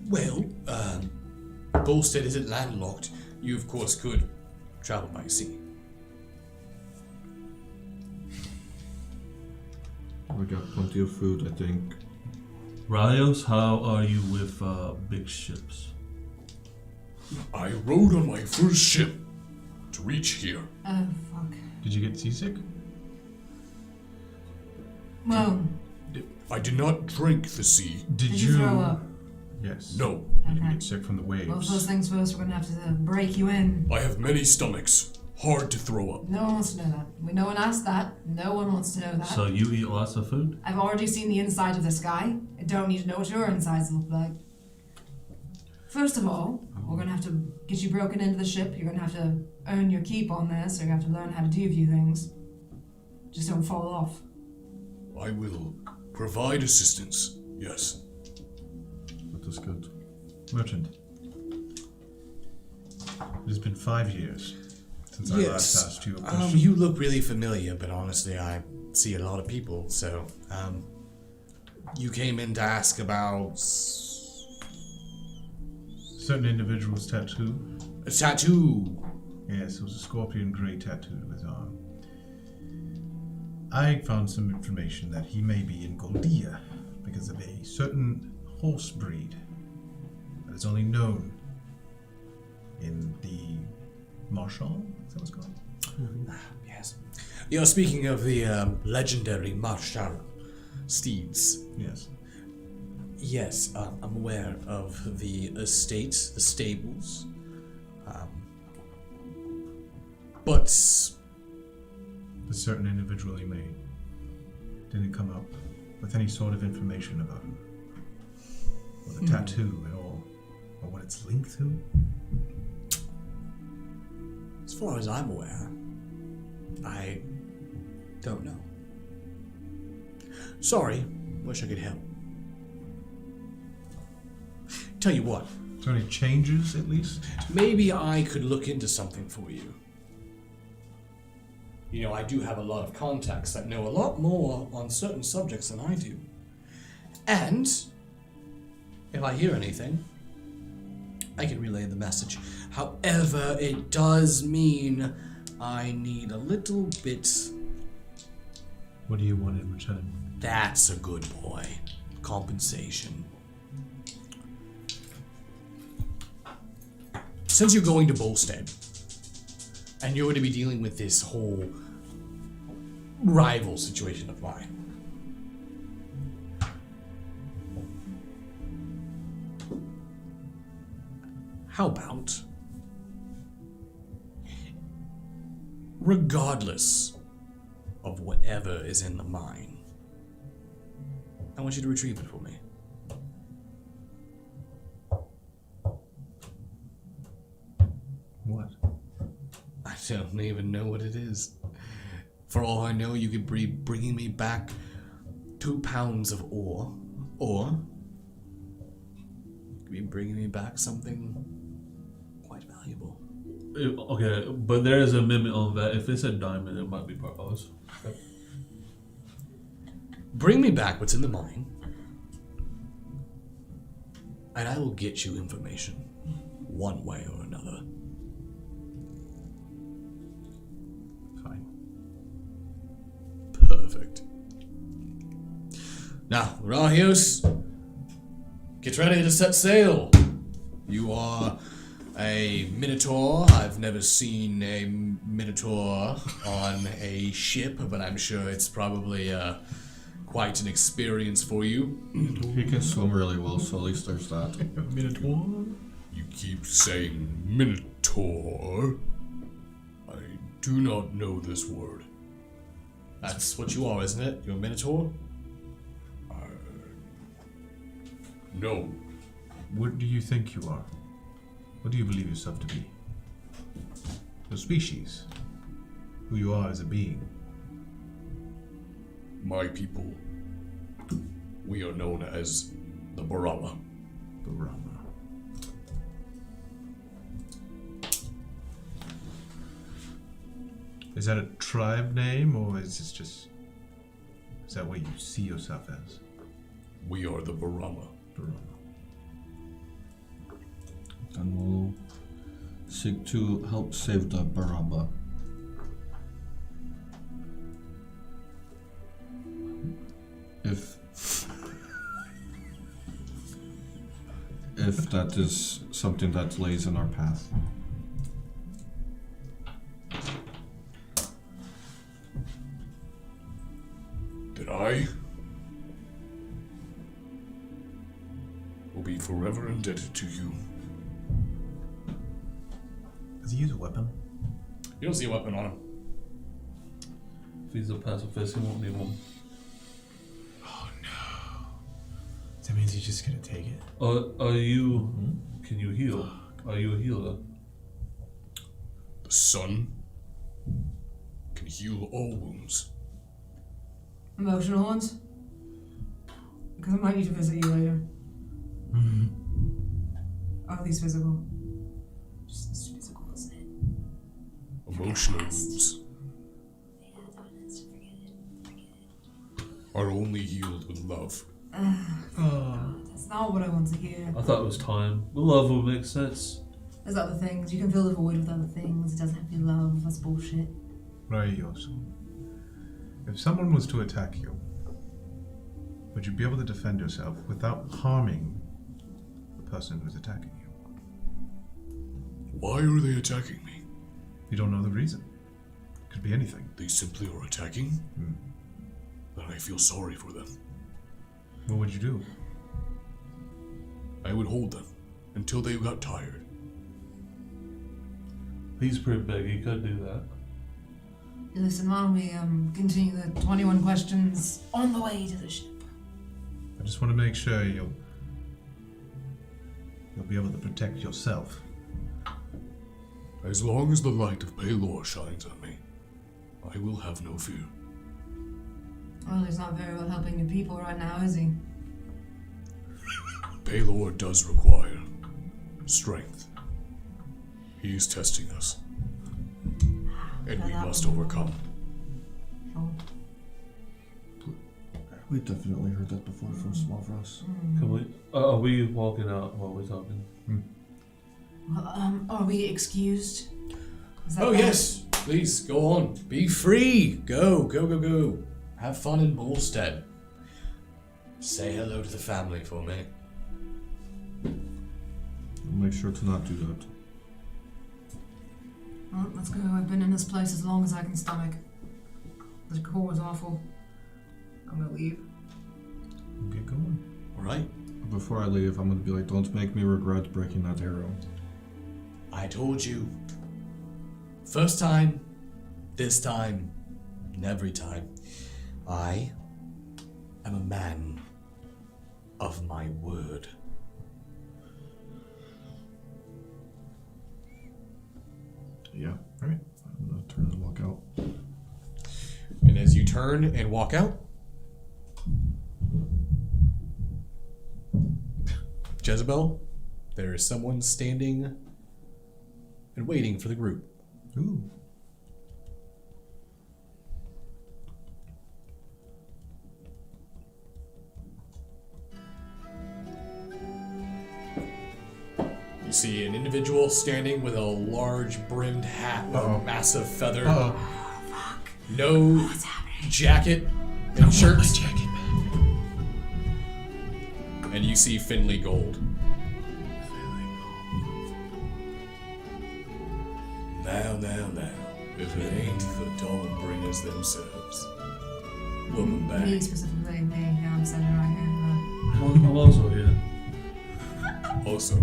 Well, Bolstead isn't landlocked. You, of course, could travel by sea. We got plenty of food, I think. Rayos, how are you with big ships? I rode on my first ship to reach here. Oh, fuck. Did you get seasick? Well, I did not drink the sea. Did did you throw up? Yes. No. Did you Okay. get sick from the waves? Well, first things first, we're gonna have to break you in. I have many stomachs. Hard to throw up. No one wants to know that. No one asked that. No one wants to know that. So you eat lots of food? I've already seen the inside of this guy. I don't need to know what your insides look like. First of all, we're gonna have to get you broken into the ship. You're gonna have to earn your keep on there, so you're gonna have to learn how to do a few things. Just don't fall off. I will provide assistance. Yes. That is good. Merchant. It has been 5 years since I last asked you a question. You look really familiar, but honestly, I see a lot of people, so, you came in to ask about Certain individual's tattoo. a tattoo. Yes, it was a scorpion grey tattoo to his arm. I found some information that he may be in Goldia because of a certain horse breed that is only known in the Marshall. Is that what's called? Yes. You're speaking of the legendary Marshall steeds. Yes. Yes, I'm aware of the estate, the stables. But The certain individual he made didn't come up with any sort of information about him. Or the tattoo at all. Or what it's linked to. as far as I'm aware, I don't know. Sorry, wish I could help. Tell you what, Is there any changes at least? maybe I could look into something for you. You know, I do have a lot of contacts that know a lot more on certain subjects than I do. And if I hear anything, I can relay the message. However, it does mean I need a little bit. What do you want in return? That's a good boy. Compensation. Since you're going to Bolstead, and you're going to be dealing with this whole rival situation of mine, how about, regardless of whatever is in the mine, I want you to retrieve it for me. What? I don't even know what it is. For all I know, you could be bringing me back 2 pounds of ore, or you could be bringing me back something quite valuable. Okay, but there is a amendment on that. If it's a diamond, it might be part of us. Okay. Bring me back what's in the mine, and I will get you information, one way or another. Fine. Perfect. Now, Rahios, get ready to set sail. You are a Minotaur. I've never seen a Minotaur on a ship, but I'm sure it's probably quite an experience for you. He can swim really well, so at least there's that. Minotaur? You keep saying Minotaur. I do not know this word. That's what you are, isn't it? You're a Minotaur? No. What do you think you are? What do you believe yourself to be? Your species? Who you are as a being? My people, we are known as the Barama. Barama. Is that a tribe name, or is this just... Is that what you see yourself as? We are the Barama. Barama. And we'll seek to help save the Baramba. If that is something that lays in our path. That I will be forever indebted to you. Does he use a weapon? You don't see a weapon on him. If he's a pacifist, he won't need one. Oh no. That means he's just gonna take it. Are you... Can you heal? Are you a healer? The sun can heal all wounds. Emotional ones? Because I might need to visit you later. Or at least physical. Just physical, isn't it? Emotional wounds are only healed with love. That's not what I want to hear. I thought it was time. The love would make sense. There's other things. You can fill the void with other things. It doesn't have to be love. That's bullshit. Raios. If someone was to attack you, would you be able to defend yourself without harming the person who's attacking you? Why are they attacking me? You don't know the reason. Could be anything. They simply are attacking? Then I feel sorry for them. What would you do? I would hold them until they got tired. He's pretty big. He could do that. Listen, why don't we continue the 21 questions on the way to the ship? I just want to make sure you'll be able to protect yourself. As long as the light of Baelor shines on me, I will have no fear. Well, he's not very well helping the people right now, is he? Baelor does require strength. He is testing us. And we must overcome. We definitely heard that before from Smallfrost. Can we? Are we walking out while we're talking? Well, are we excused? Is that Oh, bad? yes. Please, go on. Be free. Go. Have fun in Bullstead. Say hello to the family for me. I'll make sure to not do that. Well, let's go. I've been in this place as long as I can stomach. The core is awful. I'm gonna leave. Get going. All right. Before I leave, I'm gonna be like, don't make me regret breaking that arrow. I told you. First time, this time, and every time. I am a man of my word. Yeah. Alright. I'm gonna turn and walk out. And as you turn and walk out, Jezebel, there is someone standing and waiting for the group. Ooh. You see an individual standing with a large brimmed hat with a massive feather. No jacket and shirts. And you see Finley Gold. Now. If it ain't the Dawnbringers themselves. Welcome back. Me specifically, me. Yeah, I'm sitting right here. I'm also here. Also,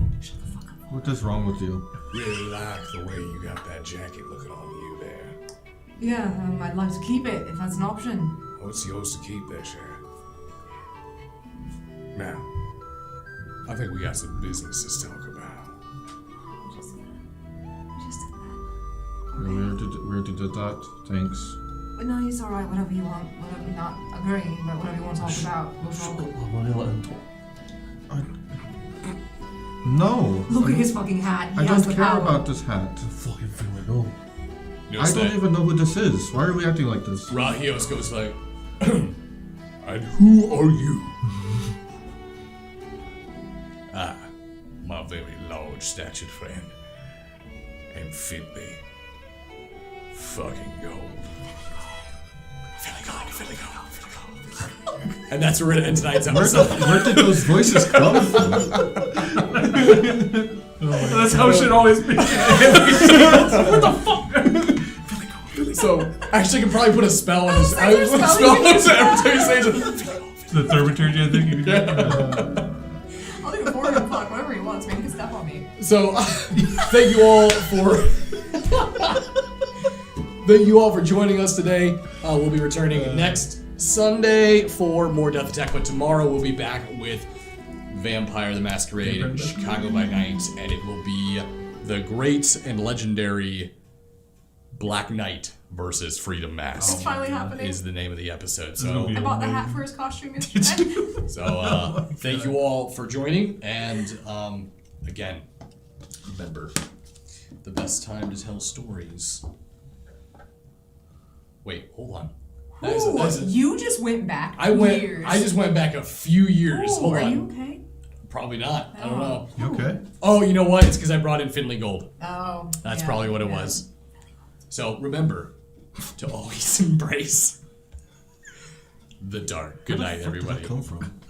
What is wrong with you? really like the way you got that jacket looking on you there. Yeah, I'd like to keep it if that's an option. Oh, it's yours to keep there, Sharon. Now, I think we got some business to talk about. We already did that. Thanks. But no, it's alright, whatever you want. Whatever, not agreeing, but whatever you want to talk about, we'll talk. No. Look at his fucking hat. He I has don't the care power. about this hat. Fucking Finley Gold. You I don't even know who this is. Why are we acting like this? Rahios goes like, and who are you? My very large-statured friend, and Finley. Fucking Gold. Finley Gold. And that's where we're gonna end tonight's episode. Where did those voices come from? That's how it should always be. So, actually, I can probably put a spell on this. I was like, Spell on this every time you say it. The thaumaturgy, I think. You can do. I'll do a forward clock, whatever he wants, man. He can step on me. So, thank you all for joining us today. We'll be returning next Sunday for more Death Attack, but tomorrow we'll be back with Vampire the Masquerade, Chicago by Night, and it will be the great and legendary Black Knight versus Freedom Mask. It's finally happening. Is the name of the episode. gonna be I bought the hat for his costume yesterday. So, thank you all for joining, and again, remember, the best time to tell stories. Wait, hold on. You just went back years. I just went back a few years. Ooh, Hold are on. you okay? Probably not. I don't know. You okay? Oh, you know what? It's because I brought in Finley Gold. Oh. That's yeah, probably what it yeah. was. So remember to always embrace the dark. Good night, Where the fuck did everybody. that come from?